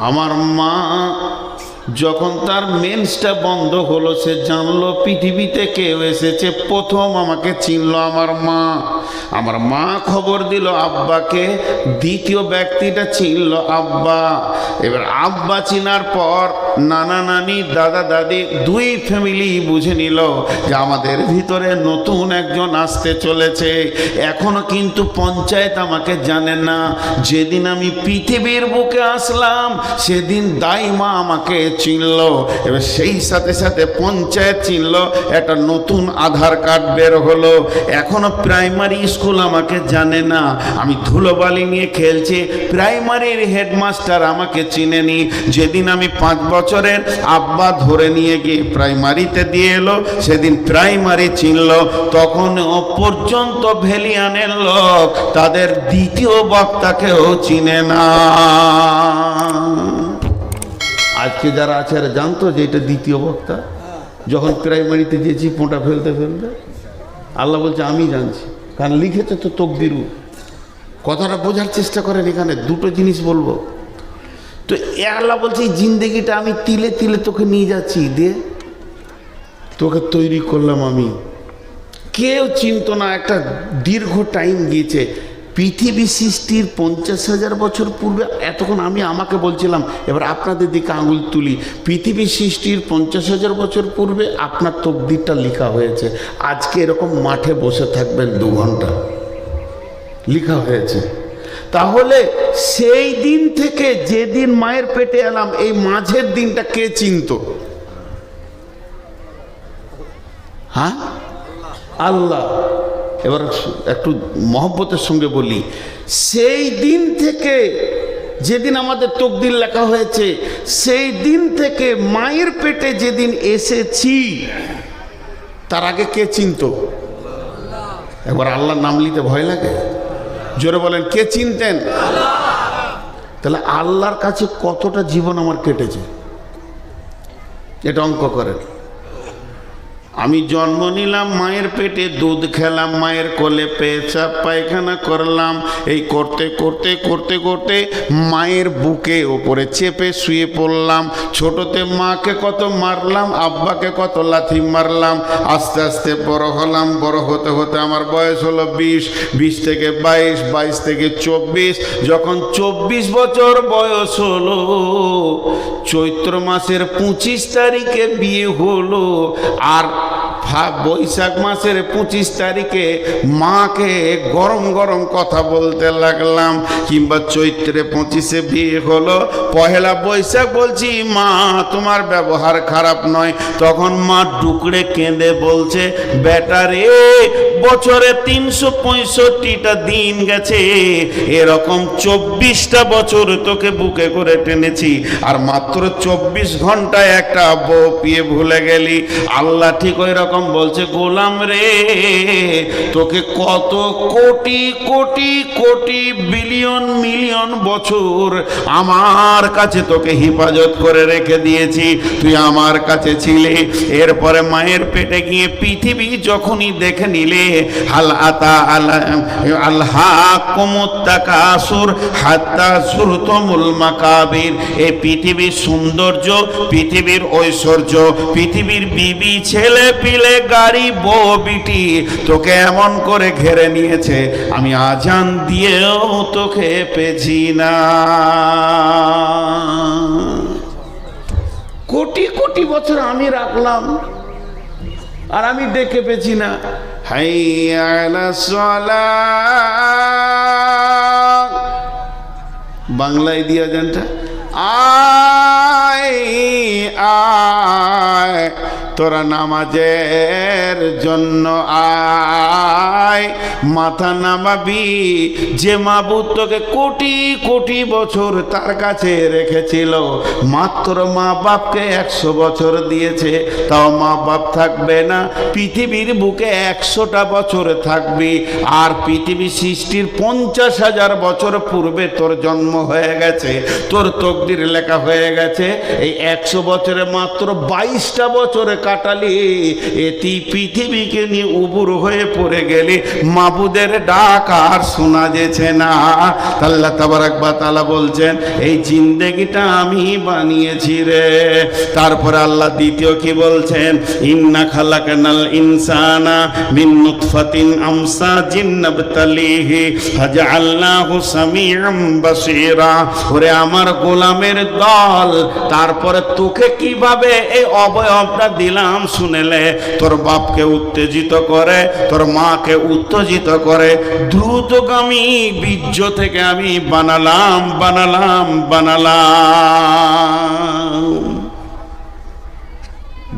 আমার মা যখন তার মেন্সটা বন্ধ হলো, সে জানলো পৃথিবীতে কেউ এসেছে, প্রথম আমাকে চিনলো আমার মা। আমার মা খবর দিল আব্বাকে, দ্বিতীয় ব্যক্তিটা চিনলো আব্বা। এবার আব্বা চিনার পর নানা নানি দাদা দাদি দুই ফ্যামিলি বুঝে নিল যে আমাদের ভিতরে নতুন একজন আসতে চলেছে। এখনো কিন্তু পঞ্চায়েত আমাকে জানে না। যেদিন আমি পৃথিবীর বুকে আসলাম সেদিন দাইমা আমাকে চিনল। এবার সেই সাথে সাথে পঞ্চায়েত চিনল, একটা নতুন আধার কার্ড বের হলো। এখনো প্রাইমারি স্কুল আমাকে জানে না, আমি ধুলোবালি নিয়ে খেলছি, প্রাইমারির হেডমাস্টার আমাকে চিনেনি। যেদিন আমি 5 বছরের, আব্বা ধরে নিয়ে গিয়ে প্রাইমারিতে দিয়ে এলো, সেদিন প্রাইমারি চিনল। তখন পর্যন্ত ভেলিয়ানের লোক তাদের দ্বিতীয় বক্তাকেও চিনে না। আজকে যারা আছে এরা জানতো যে এটা দ্বিতীয় বক্তা? যখন প্রাইমারিতে গেছি পোঁটা ফেলতে ফেলতে, আল্লাহ বলছে আমি জানছি, কারণ লিখেছে তো তকদিরু। কথাটা বোঝার চেষ্টা করেন। এখানে দুটো জিনিস বলবো। তো আল্লাহ বলছে এই জিন্দেগিটা আমি তিলে তিলে তোকে নিয়ে যাচ্ছি, দিয়ে তোকে তৈরি করলাম আমি। কেউ চিনত না, একটা দীর্ঘ টাইম গিয়েছে। পৃথিবী সৃষ্টির 50,000 বছর পূর্বে, এতক্ষণ আমি আমাকে বলছিলাম, এবার আপনাদের দিকে আঙুল তুলি। পৃথিবী সৃষ্টির 50,000 বছর পূর্বে আপনার তকদিরটা লেখা হয়েছে। আজকে এরকম মাঠে বসে থাকবেন 2 ঘন্টা, লেখা হয়েছে। তাহলে সেই দিন থেকে যেদিন মায়ের পেটে এলাম, এই মাঝের দিনটা কে চিনত? হ্যাঁ, আল্লাহ। এবার একটু মহব্বতের সঙ্গে বলি, সেই দিন থেকে যেদিন আমাদের তকদির লেখা হয়েছে, সেই দিন থেকে মায়ের পেটে যেদিন এসেছি, তার আগে কে চিনত? একবার আল্লাহর নাম নিতে ভয় লাগে? জোরে বলেন, কে চিনতেন? তাহলে আল্লাহর কাছে কতটা জীবন আমার কেটেছে, এটা অঙ্ক করেন। আমি জন্ম নিলাম মায়ের পেটে, দুধ খেলাম মায়ের কোলে, পেশাব পায়খানা করলাম, এই করতে করতে করতে করতে মায়ের বুকে ওপরে চেপে শুয়ে পড়লাম। ছোটতে মাকে কত মারলাম, আব্বাকে কত লাথি মারলাম। আস্তে আস্তে বড় হলাম, বড় হতে হতে আমার বয়স হলো 20, 20 থেকে 22, 22 থেকে 24। যখন 24 বছর বয়স হলো, চৈত্র মাসের 25 তারিখে বিয়ে হলো। আর বৈশাখ মাসের 25 তারিখে মাকে গরম গরম কথা বলতে লাগলাম, কিংবা চৈত্রে 25-এ বিয়ে হলো, পহেলা বৈশাখ বলছি মা তোমার ব্যবহার খারাপ নয়। তখন মা ডুকরে কেঁদে বলছে, বেটা রে, বছরে 365টা দিন গেছে, এরকম 24টা বছর তোকে বুকে করে টেনেছি, আর মাত্র 24 ঘন্টায় একটা বউ পিয়ে ভুলে গেলি। আল্লাহ ঠিক ওই রকম বলছে, গোলাম রে, তোকে কত কোটি কোটি কোটি বিলিয়ন মিলিয়ন বছর আমার কাছে তোকে হেফাজত করে রেখে দিয়েছি, তুই আমার কাছে ছিলে। এরপরে মায়ের পেটে গিয়ে পৃথিবী যখনই দেখে নিলে, হাল আতা আল্লাহাকুমুত তাকাসুর হাত্তা যুরতুমুল মাকাবির, এই পৃথিবীর সৌন্দর্য, পৃথিবীর ঐশ্বর্য, পৃথিবীর বিবি ছেলে পিলে গাড়ি বউ বিটি তোকে এমন করে ঘেরে নিয়েছে, আমি আজান দিয়েও তোকে পেছি না। কোটি কোটি বছর আমি রাখলাম, আর আমি দেখে পেছি না। হাইয়া আলাস সালাহ, বাংলায় দিয়া জানটা, আয় আয় তোরা নামাজের জন্য আয়, মাথা নামাবি। যে মাবুদ তোকে কোটি কোটি বছর তার কাছে রেখেছিল, মাত্র মা বাপকে 100 বছর দিয়েছে, তাও মা বাপ থাকবে না, পৃথিবীর বুকে 100টা বছর থাকবি। আর পৃথিবী সৃষ্টির 50,000 বছর পূর্বে তোর জন্ম হয়ে গেছে, তোর তকদির লেখা হয়ে গেছে। এই 100 বছরে মাত্র 22টা বছরে কাটালি, এটি পৃথিবীকে নিয়ে উবুর হয়ে পড়ে গেলে মাবুদের ডাক আর শোনা যেছে না। আল্লাহ তাবারাক ওয়া তাআলা বলছেন এই জিন্দেগিটা আমি বানিয়েছি রে। তারপরে আল্লাহ দ্বিতীয় কি বলছেন, ইন্না খালাকনাল ইনসানা মিন নুতফাতিন আমসাজিন নাবতালিহি ফাজআলনাহু সামিআম বাসীরা। ওরে আমার গোলামের দল, তারপরে তোকে কিভাবে এই অবয়বটা দিলাম শুনেলে, তোর বাপকে উত্তেজিত করে, তোর মাকে উত্তেজিত করে, দ্রুতগামী বীর্য থেকে আমি বানালাম।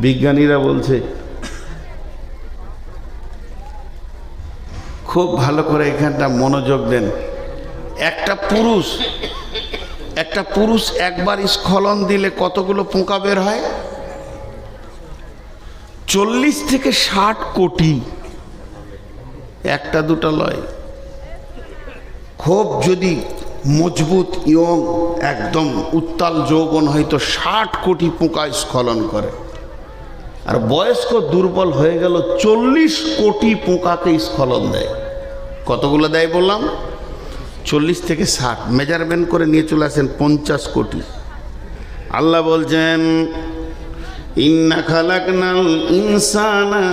বিজ্ঞানীরা বলছে, খুব ভালো করে এখানটা মনোযোগ দেন। একটা পুরুষ একবার স্খলন দিলে কতগুলো পোকা বের হয়? 40 থেকে 60 কোটি, একটা দুটা লয়। খুব যদি মজবুত ইয়ং একদম উত্তাল যৌবন হয়তো 60 কোটি পোকা স্খলন করে। আর বয়স্ক দুর্বল হয়ে গেল 40 কোটি পোকাকে স্খলন দেয়। কতগুলো দেয় বললাম? 40 থেকে 60, মেজারমেন্ট করে নিয়ে চলে আসেন 50 কোটি। আল্লাহ বলছেন ইন্না খালাকনাল ইনসানা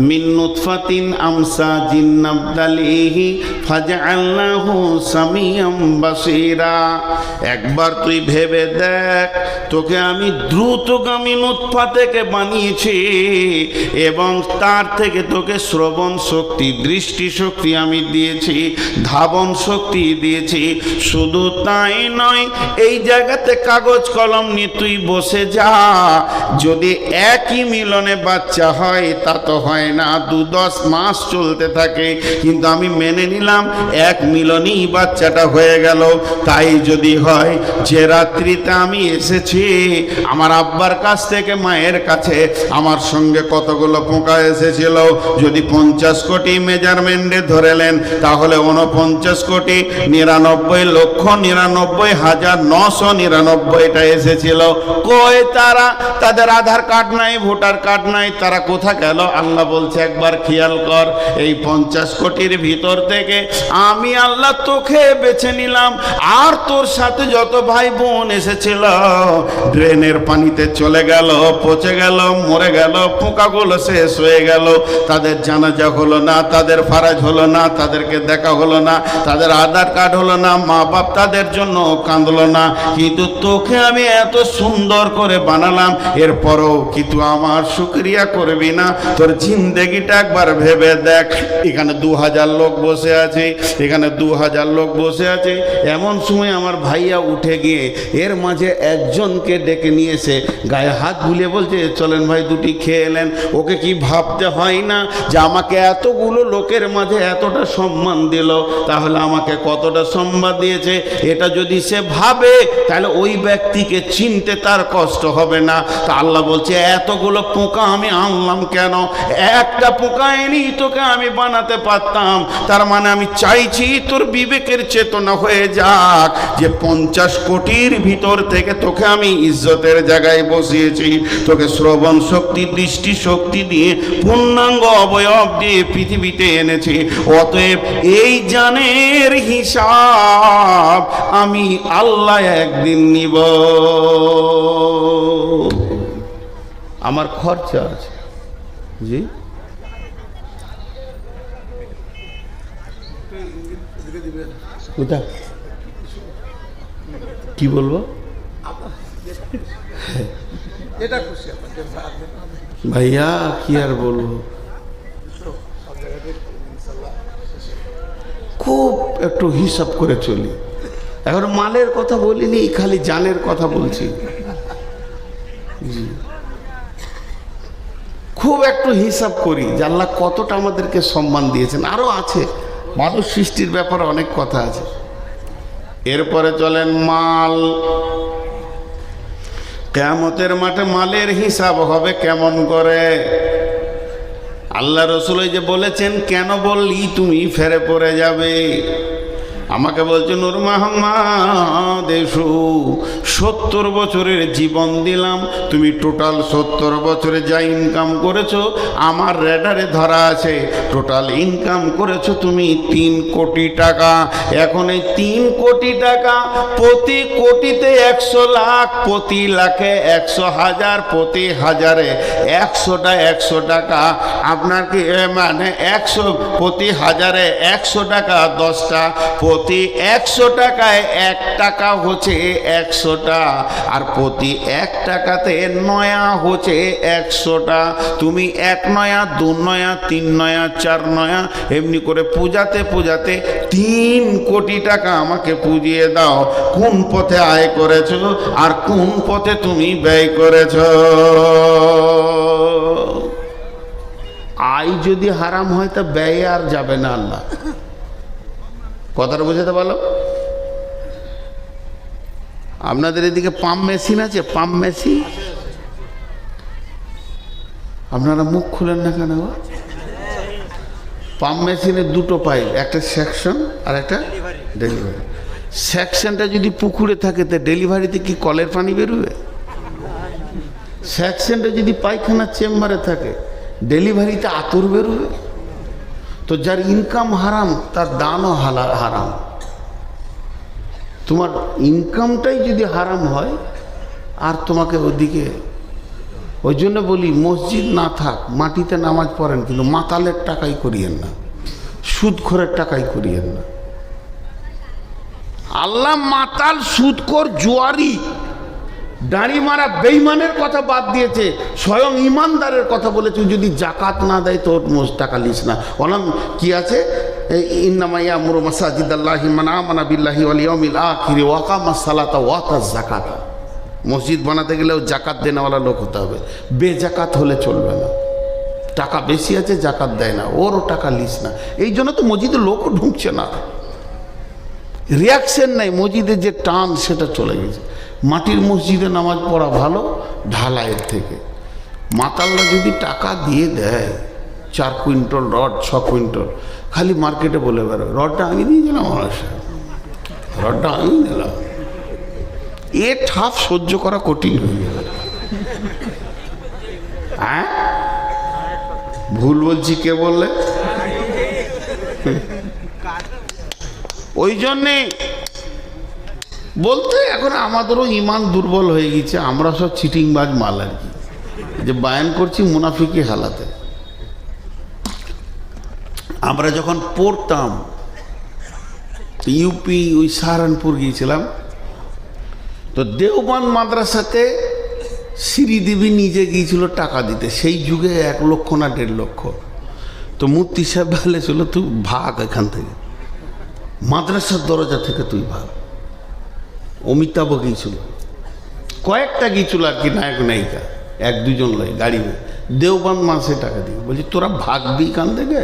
মিন নুতফাতিন আমসাজিন নাবতালিহি ফাজআলনাহু সামিআম বাসীরা। একবার তুই ভেবে দেখ, তোকে আমি দ্রুতগামী নুতফা থেকে বানিয়েছি এবং তার থেকে তোকে শ্রবণ শক্তি, দৃষ্টি শক্তি আমি দিয়েছি, ধাবন শক্তি দিয়েছি। শুধু তাই নয়, এই জায়গাতে কাগজ কলম নিয়ে তুই বসে যা। যদি একই মিলনে বাচ্চা হয় তা তো হয় না, 2-10 মাস চলতে থাকে, কিন্তু আমি মেনে নিলাম এক মিলনেই বাচ্চাটা হয়ে গেল। তাই যদি হয় যে রাত্রিতে আমি এসেছি আমার আব্বার কাছ থেকে মায়ের কাছে, আমার সঙ্গে কতগুলো পোকা এসেছিল, যদি 50 কোটি মেজারমেন্টে ধরেলেন তাহলে 49,99,99,999টা এসেছিল। কই তারা? তাদের আধার কার্ড নাই, ভোটার কার্ড নাই, তারা কোথা গেল? আল্লাহ বলছে একবার খেয়াল কর, এই 50 কোটির ভিতর থেকে আমি আল্লাহ তোকে বেছে নিলাম, আর তোর সাথে যত ভাই বোন এসেছিল ড্রেনের পানিতে চলে গেল, পচে গেল, মরে গেল, পোকাগুলো শেষ হয়ে গেল। তাদের জানাজা হলো না, তাদের ফারাজ হলো না, তাদেরকে দেখা হলো না, তাদের আধার কার্ড হলো না, মা বাপ তাদের জন্য কাঁদলো না। কিন্তু তোকে আমি এত সুন্দর করে বানালাম, এরপরও কিন্তু আমার শুকরিয়া করবি না। তোর জিন্দেগিটা একবার ভেবে দেখ। এখানে 2000 লোক বসে আছে, এখানে 2000 লোক বসে আছে। এমন সময় আমার ভাইয়া উঠে গিয়ে এর মাঝে একজনকে ডেকে নিয়েছে, গায়ে হাত বুলিয়ে বলছে চলেন ভাই দুটি খেয়ে এলেন। ওকে কি ভাবতে হয় না যে আমাকে এতগুলো লোকের মাঝে এতটা সম্মান দিল, তাহলে আমাকে কতটা সম্মান দিয়েছে? এটা যদি সে ভাবে তাহলে ওই ব্যক্তিকে চিনতে তার কষ্ট হবে না। তা আল্লাহ বলছে এতগুলো পোকা আমি আনলাম কেন? একটা পোকা এনেই তোকে আমি বানাতে পারতাম। তার মানে আমি চাইছি তোর বিবেকের চেতনা হয়ে যাক যে 50 কোটির ভিতর থেকে তোকে আমি ইজ্জতের জায়গায় বসিয়েছি, তোকে শ্রবণ শক্তি, দৃষ্টি শক্তি দিয়ে, পূর্ণাঙ্গ অবয়ব দিয়ে পৃথিবীতে এনেছি। অতএব এই জানের হিসাব আমি আল্লাহ একদিন নিব। আমার খরচা আছে। জি, কি বলবো ভাইয়া, কি আর বলবো, খুব একটু হিসাব করে চলি। এখন মালের কথা বলিনি, খালি জানের কথা বলছি। খুব একটু হিসাব করি যে আল্লাহ কতটা আমাদেরকে সম্মান দিয়েছেন। আরো আছে, মানুষ সৃষ্টির ব্যাপারে অনেক কথা আছে। এরপরে চলেন মাল। কিয়ামতের মাঠে মালের হিসাব হবে কেমন করে? আল্লাহ রসুল যে বলেছেন, কেন বললি তুমি ফেরে পড়ে যাবে? আমাকে বলছে নূর মোহাম্মদ এসো, 70 বছরের জীবন দিলাম, তুমি টোটাল 70 বছরে যা ইনকাম করেছো আমার রেডারে ধরা আছে। টোটাল ইনকাম করেছো তুমি 3 কোটি টাকা। এখন এই 3 কোটি টাকা, প্রতি কোটিতে 100 লাখ, প্রতি লাখে 100,000, প্রতি হাজারে 100 টাকা। আপনার কি মানে 100 প্রতি হাজারে 100 টাকা 10টা, প্রতি 100 টাকায় 1 টাকা হচ্ছে 100টা, আর প্রতি 1 টাকাতে নয়া হচ্ছে 100টা। তুমি 1 নয়া, 2 নয়া, 3 নয়া, 4 নয়া, এমনি করে পূজাতে পূজাতে 3 কোটি টাকা আমাকে পুজিয়ে দাও। কোন পথে আয় করেছো আর কোন পথে তুমি ব্যয় করেছো? আয় যদি হারাম হয় তা ব্যয় আর যাবে না। আল্লাহ কথাটা বুঝাতে পারলো? আপনাদের এদিকে পাম্প মেশিন আছে? পাম্প মেশিন আপনারা মুখ খুলেন না কেন? পাম্প মেশিনের 2টো পাইপ, একটা সেকশন আর একটা ডেলিভারি। সেকশনটা যদি পুকুরে থাকে তো ডেলিভারিতে কি কলের পানি বেরোবে? সেকশনটা যদি পায়খানার চেম্বারে থাকে ডেলিভারিতে আতর বেরোবে? তো যার ইনকাম হারাম তার দানও হারাম। তোমার ইনকামটাই যদি হারাম হয় আর তোমাকে ওদিকে, ওই জন্য বলি মসজিদ না থাক, মাটিতে নামাজ পড়েন, কিন্তু মাতালের টাকাই করিয়েন না, সুদখোরের টাকাই করিয়েন না। আল্লাহ মাতাল, সুদখোর, জুয়ারি, দাড়ি মারা বেঈমানের কথা বাদ দিয়েছে, স্বয়ং ইমানদারের কথা বলেছে। যদি জাকাত না দেয় তোর টাকা লিস না। ওলাম কি আছে? ইন্নামা ইয়ামুরু মাসাজিদাল্লাহি মান আমানা বিল্লাহি ওয়াল ইয়াউমিল আখির ওয়া আকামাস সালাতা ওয়া আতাজ যাকাতা। মসজিদ বানাতে গেলেও জাকাত দেনেওয়ালা লোক হতে হবে, বেজাকাত হলে চলবে না। টাকা বেশি আছে জাকাত দেয় না, ওরও টাকা লিস না। এই জন্য তো মসজিদে লোকও ঢুকছে না, রিয়াকশন নাই, মসজিদের যে টান সেটা চলে গেছে। মাটির মসজিদে নামাজ পড়া ভালো ঢালাইয়ের থেকে। মাতাল্লা যদি টাকা দিয়ে দেয় 4 কুইন্টাল রড, 6 কুইন্টাল, খালি মার্কেটে বলে বেরো রডটা আমি দিয়ে দিলাম, রডটা আমি দিলাম। এ ঠাপ সহ্য করা কঠিন হয়ে যাবে। হ্যাঁ ভুল বলছি কে বললে? ওই জন্যে বলতে এখন আমাদেরও ইমান দুর্বল হয়ে গেছে, আমরা সব চিটিংবাজ মাল আর কি, যে বায়ান করছি মুনাফিকি হালাতে। আমরা যখন পড়তাম ইউপি ওই সাহারানপুর গিয়েছিলাম, তো দেওবন্দ মাদ্রাসাতে শ্রীদেবী নিজে গিয়েছিল টাকা দিতে। সেই যুগে 1 লক্ষ না 1.5 লক্ষ। তো মুফতি সাহেব বলেছিল তুই ভাগ এখান থেকে, মাদ্রাসার দরজা থেকে তুই ভাগ। অমিতাভ গিয়েছিল, কয়েকটা গিয়েছিল আর কি, নায়ক নায়িকা, 1-2 জন লাই গাড়ি। দেওবন্দ মাসে টাকা দিয়ে বলছি তোরা ভাগবি কান থেকে,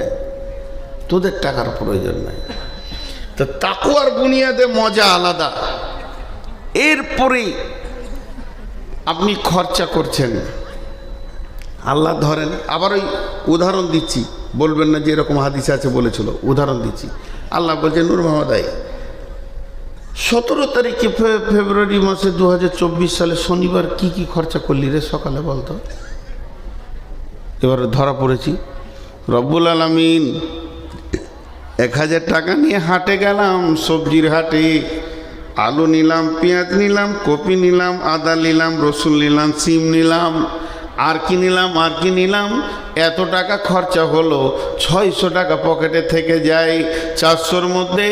তোদের টাকার প্রয়োজন নাই। তো তাকওয়ার বুনিয়াদে মজা আলাদা। এরপরে আপনি খরচা করছেন, আল্লাহ ধরেন। আবার ওই উদাহরণ দিচ্ছি, বলবেন না যে এরকম হাদিস আছে বলেছিল, উদাহরণ দিচ্ছি। আল্লাহ বলছেন নূর মোহাম্মদ 17 তারিখে ফেব্রুয়ারি মাসে 2024 সালে শনিবার কি কি খরচা করলি রে সকালে বলতো? এবার ধরা পড়েছি। রব্বুল আলামিন 1000 টাকা নিয়ে হাটে গেলাম, সবজির হাটে। আলু নিলাম, পেঁয়াজ নিলাম, কপি নিলাম, আদা নিলাম, রসুন নিলাম, সিম নিলাম, আর কি নিলাম, এত টাকা খরচা হলো। 600 টাকা পকেটে থেকে যায় 400-র মধ্যে।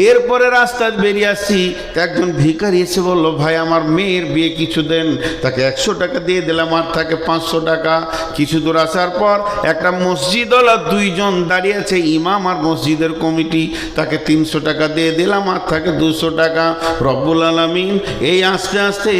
এরপরে রাস্তায় বেরিয়ে আসছি, একজন ভিখারি এসে বললো ভাই আমার মেয়ের বিয়ে কিছু দেন। তাকে 100 টাকা দিয়ে দিলাম, আর থাকে 500 টাকা। কিছু দূর আসার পর একটা মসজিদওয়ালা 2 জন দাঁড়িয়ে আছে, ইমাম আর মসজিদের কমিটি, তাকে 300 টাকা দিয়ে দিলাম, আর থাকে 200 টাকা। রব্বুল আলামিন এই আস্তে আস্তে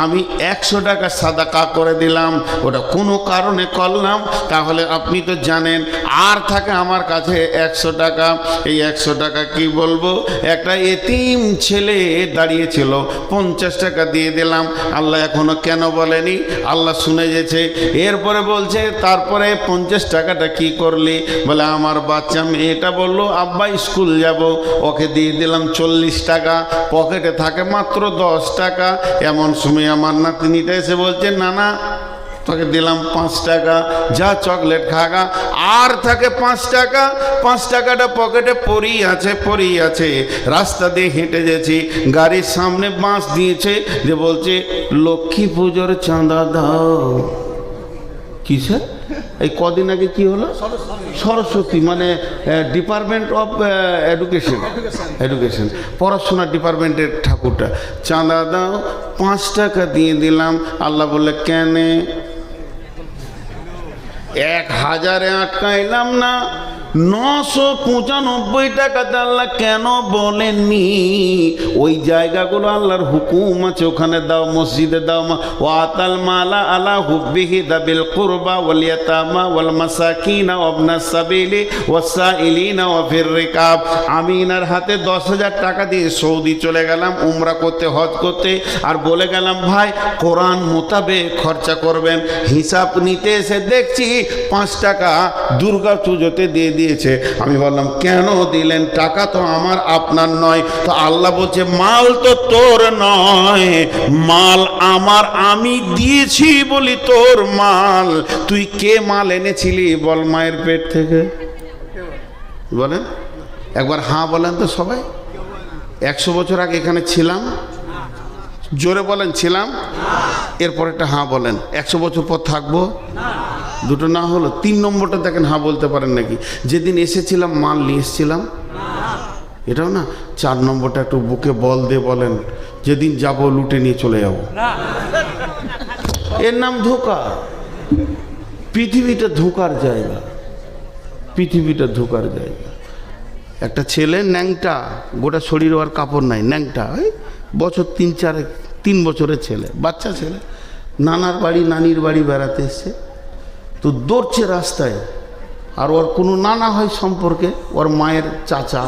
আমি 100 টাকা সাদাকা করে দিলাম। ওটা কোনো কারণে করলাম, তাহলে হলে আপনি তো জানেন আর থাকে আমার কাছে 100 টাকা। এই 100 টাকা কি বলবো, একটা এতিম ছেলে দাঁড়িয়েছিল, 50 টাকা দিয়ে দিলাম। আল্লাহ এখনো কেন বলেনি, আল্লাহ শুনে গেছে। এরপরে বলছে তারপরে 50 টাকাটা কি করলি, বলে আমার বাচ্চা মেয়েটা বলল আব্বা স্কুল যাব, ওকে দিয়ে দিলাম 40 টাকা, পকেটে থাকে মাত্র 10 টাকা। এমন সময় আমার নাতনিটা এসে বলছে না না তোকে দিলাম 5 টাকা, যা চকলেট খাগা। আর থাকে 5 টাকা। 5 টাকাটা পকেটে পড়েই আছে। রাস্তা দিয়ে হেঁটে গেছি, গাড়ির সামনে বাঁশ দিয়েছে, যে বলছে লক্ষ্মী পুজোর চাঁদা দাও। কিসে? এই কদিন আগে কি হলো, সরস্বতী মানে ডিপার্টমেন্ট অফ এডুকেশন, পড়াশোনার ডিপার্টমেন্টের ঠাকুরটা, চাঁদা দাও। 5 টাকা দিয়ে দিলাম। আল্লাহ বললে কেন? 1000-এ আটকাইলাম না, 995 টাকাতে আল্লাহ কেন বলেননি? ওই জায়গাগুলো আল্লাহর হুকুম আছে, ওখানে দাও, মসজিদে দাও। ওয়াতাল মালা আলা হুব্বিহি দাবিল কুরবা ওয়াল ইয়াতামা ওয়াল মাসাকিনা ওয়াবনাস সাবিলি ওয়াসাইলিনা ওয়া ফির রিকাব। আমি এনার হাতে 10,000 টাকা দিয়ে সৌদি চলে গেলাম উমরা করতে, হজ করতে, আর বলে গেলাম ভাই কোরআন মোতাবেক খরচা করবেন। হিসাব নিতে এসে দেখছি 5 টাকা দুর্গা পুজোতে দিয়ে দিয়েছে। আমি বললাম কেন দিলেন, টাকা তো আমার আপনার নয়। তো আল্লাহ বলছে মাল তো তোর নয়, মাল আমার, আমি দিয়েছি বলি তোর মাল। তুই কে মাল এনেছিলি বল মায়ের পেট থেকে? বলেন একবার হ্যাঁ বলেন তো সবাই। 100 বছর আগে এখানে ছিলাম? জোরে বলেন ছিলাম। এরপর একটা হ্যাঁ বলেন। 100 বছর পর থাকবো? দুটো না হলো 3 নম্বরটা দেখেন হ্যাঁ বলতে পারেন নাকি? যেদিন এসেছিলাম মাল নিয়ে এসেছিলাম, এটাও না। 4 নম্বরটা একটু বুকে বল দিয়ে বলেন, যেদিন যাব লুটে নিয়ে চলে যাব। এর নাম ধোঁকা। পৃথিবীটা ধোঁকার জায়গা, পৃথিবীটা ধোঁকার জায়গা। একটা ছেলে ন্যাংটা, গোটা শরীর আর কাপড় নাই, ন্যাংটা, বছর 3 বছরের ছেলে, বাচ্চা ছেলে, নানার বাড়ি নানির বাড়ি বেড়াতে এসছে। তো দৌড়ছে রাস্তায়, আর ওর কোনো নানা হয় সম্পর্কে, ওর মায়ের চাচা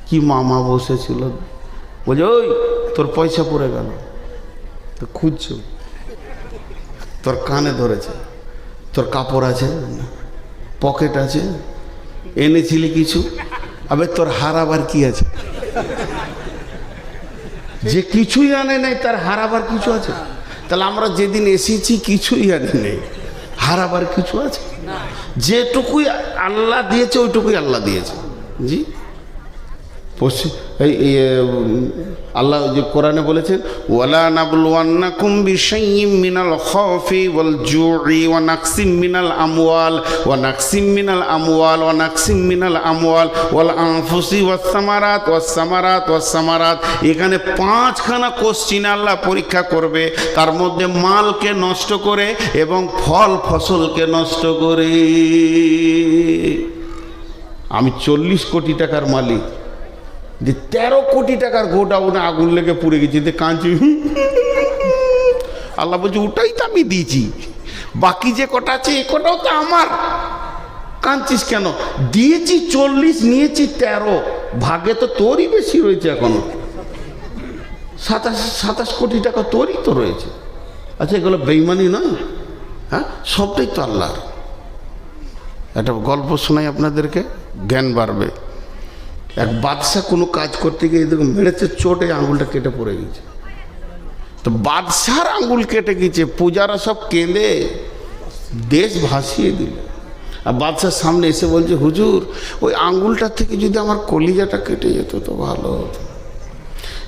কি মামা বসেছিল, বলছে ওই তোর পয়সা পড়ে গেল। তো খুঁজছ, তোর কানে ধরেছে, তোর কাপড় আছে, পকেট আছে, এনেছিলি কিছু, আবে তোর হারাবার কি আছে? যে কিছুই আনে নাই তার হারাবার কিছু আছে? তাহলে আমরা যেদিন এসেছি কিছুই আনি নেই, হারাবার কিছু আছে? যেটুকুই আল্লাহ দিয়েছে ওইটুকুই আল্লাহ দিয়েছে। জি আল্লাহ যে কোরআনে বলেছেন ওয়ালা নাবলুওয়ান্নাকুম বিশাইইম মিনাল খাউফি ওয়াল জুই ওয়া নাকসিম মিনাল আমওয়াল ওয়া নাকসিম মিনাল আমওয়াল ওয়াল আনফুসি ওয়াস সামারাত। এখানে 5খানা কোশ্চিন আল্লাহ পরীক্ষা করবে, তার মধ্যে মালকে নষ্ট করে এবং ফসলকে নষ্ট করে। আমি 40 কোটি টাকার মালিক, যে 13 কোটি টাকার গোডাউনে আগুন লেগে পুড়ে গেছে, কাঁদছি। আল্লাহ বলছে ওটাই তো আমি দিয়েছি, বাকি যে কটা আছে এ কটাও তো আমার, কাঁদছিস কেন? দিয়েছি 40, নিয়েছি 13, ভাগে তো তোরই বেশি রয়েছে, এখনো 27 কোটি টাকা তোরই তো রয়েছে। আচ্ছা এগুলো বেঈমানি নয়? হ্যাঁ, সবটাই তো আল্লাহর। একটা গল্প শোনাই আপনাদেরকে, জ্ঞান বাড়বে। এক বাদশাহ কোনো কাজ করতে গিয়ে দেখুন মেরেছে, চোটে আঙুলটা কেটে পড়ে গেছে। তো বাদশার আঙুল কেটে গেছে, পূজারা সব কেঁদে দেশ ভাসিয়ে দিল। আর বাদশার সামনে এসে বলছে হুজুর ওই আঙুলটা থেকে যদি আমার কলিজাটা কেটে যেত তো ভালো হতো।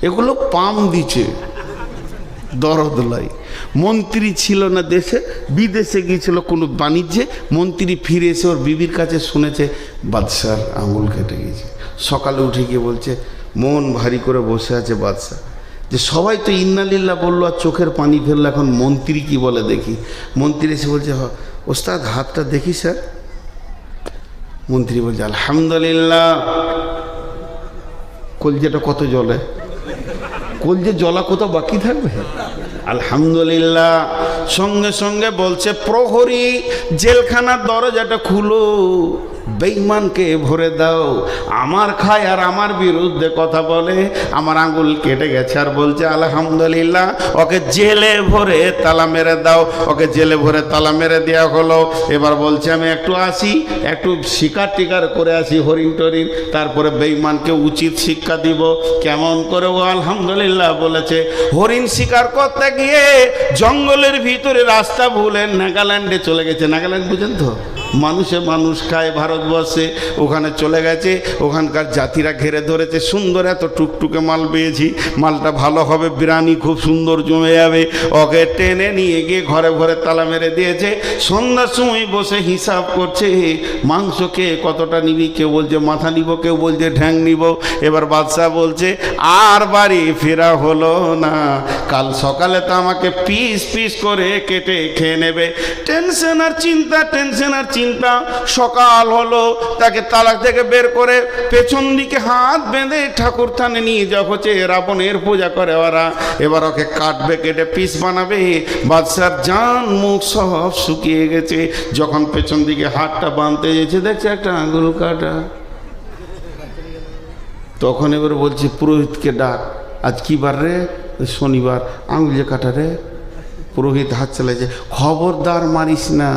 এগুলো পাম দিচ্ছে, দরদ লাই। মন্ত্রী ছিল না দেশে, বিদেশে গিয়েছিল কোনো বাণিজ্যে, মন্ত্রী ফিরে এসে ওর বিবির কাছে শুনেছে বাদশার আঙুল কেটে গেছে। সকালে উঠে গিয়ে বলছে, মন ভারী করে বসে আছে বাদশা, যে সবাই তো ইন্নালিল্লাহ বললো আর চোখের পানি ফেললো, এখন মন্ত্রী কি বলে দেখি। মন্ত্রী এসে বলছে ওস্তাদ হাতটা দেখি স্যার। মন্ত্রী বলছে আলহামদুলিল্লাহ। কলজাটা কত জ্বলে, কলজে জলা কোথাও বাকি থাকবে? আলহামদুলিল্লাহ। সঙ্গে সঙ্গে বলছে, প্রহরী জেলখানার দরজাটা খুলো, বেঈমানকে ভরে দাও। আমার খায় আর আমার বিরুদ্ধে কথা বলে, আমার আঙ্গুল কেটে গেছে আর বলছে আলহামদুলিল্লাহ, ওকে জেলে ভরে তালা মেরে দাও। ওকে জেলে ভরে তালা মেরে দেওয়া হলো। এবার বলছে আমি একটু আসি, একটু শিকার টিকার করে আসি, হরিণ টরিণ, তারপরে বেঈমানকে উচিত শিক্ষা দিব। কেমন করে? ও আলহামদুলিল্লাহ বলেছে, হরিণ শিকার করতে গিয়ে জঙ্গলের ভিতরে রাস্তা ভুলে নাগাল্যান্ডে চলে গেছে। নাগাল্যান্ড বুঝেন তো, মানুষে মানুষ খায় ভারতবর্ষে। ওখানে চলে গেছে, ওখানকার জাতিরা ঘেরে ধরেছে। সুন্দর এত টুকটুকে মাল পেয়েছি, মালটা ভালো হবে, বিরিয়ানি খুব সুন্দর জমে যাবে। ওকে টেনে নিয়ে গিয়ে ঘরে ঘরে তালা মেরে দিয়েছে। সন্ধ্যার সময় বসে হিসাব করছে, মাংস কে কতটা নিবি? কেউ বলছে মাথা নিব, কেউ বলছে ঠ্যাং নিব। এবার বাদশা বলছে আর বাড়ি ফেরা হলো না, কাল সকালে তো আমাকে পিস পিস করে কেটে খেয়ে নেবে। টেনশন আর চিন্তা, টেনশন আর চিন্তা। সকাল হলো, তাকে তালা থেকে বের করে পেছন দিকে হাত বেঁধে ঠাকুর থানে নিয়ে যাওয়া হচ্ছে। রাবণের পূজা করে ওরা। এবার ওকে কাটবে, কেটে পিস বানাবে। বাদশার জান মুখ সব শুকিয়ে গেছে। যখন পেছন দিকে হাতটা বাঁধতে গেছে, দেখছে একটা আঙুল কাটা। তখন এবার বলছে পুরোহিতকে ডাক। আজ কি বার রে? শনিবার। আঙুল যে কাটা রে? পুরোহিত হাত চালাইছে, খবরদার মারিস না,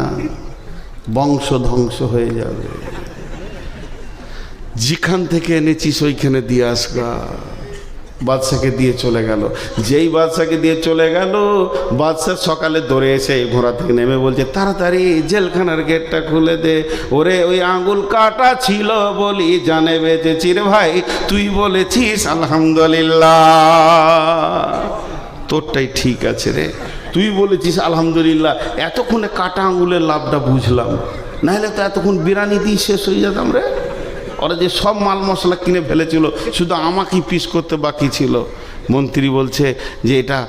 বংশ ধ্বংস হয়ে যাবে। যেখান থেকে এনেছিস ওইখানে দিয়ে আসগা। বাদশাকে দিয়ে চলে গেল। যেই বাদশাকে দিয়ে চলে গেল, বাদশা সকালে দৌড়ে এসে ঘোড়া থেকে নেমে বলছে তাড়াতাড়ি জেলখানার গেটটা খুলে দে। ওরে ওই আঙুল কাটা ছিল বলি জানে বেঁচেছি রে ভাই, তুই বলেছিস আলহামদুলিল্লাহ, তোরটাই ঠিক আছে রে, তুই বলেছিস আলহামদুলিল্লাহ। এতক্ষণে কাটা আঙুলের লাভটা বুঝলাম, নাহলে তো এতক্ষণ বিরিয়ানি দিয়ে শেষ হয়ে যেতাম রে। ওরা যে সব মাল মশলা কিনে ফেলেছিল, শুধু আমাকেই পিস করতে বাকি ছিল। মন্ত্রী বলছে যে এটা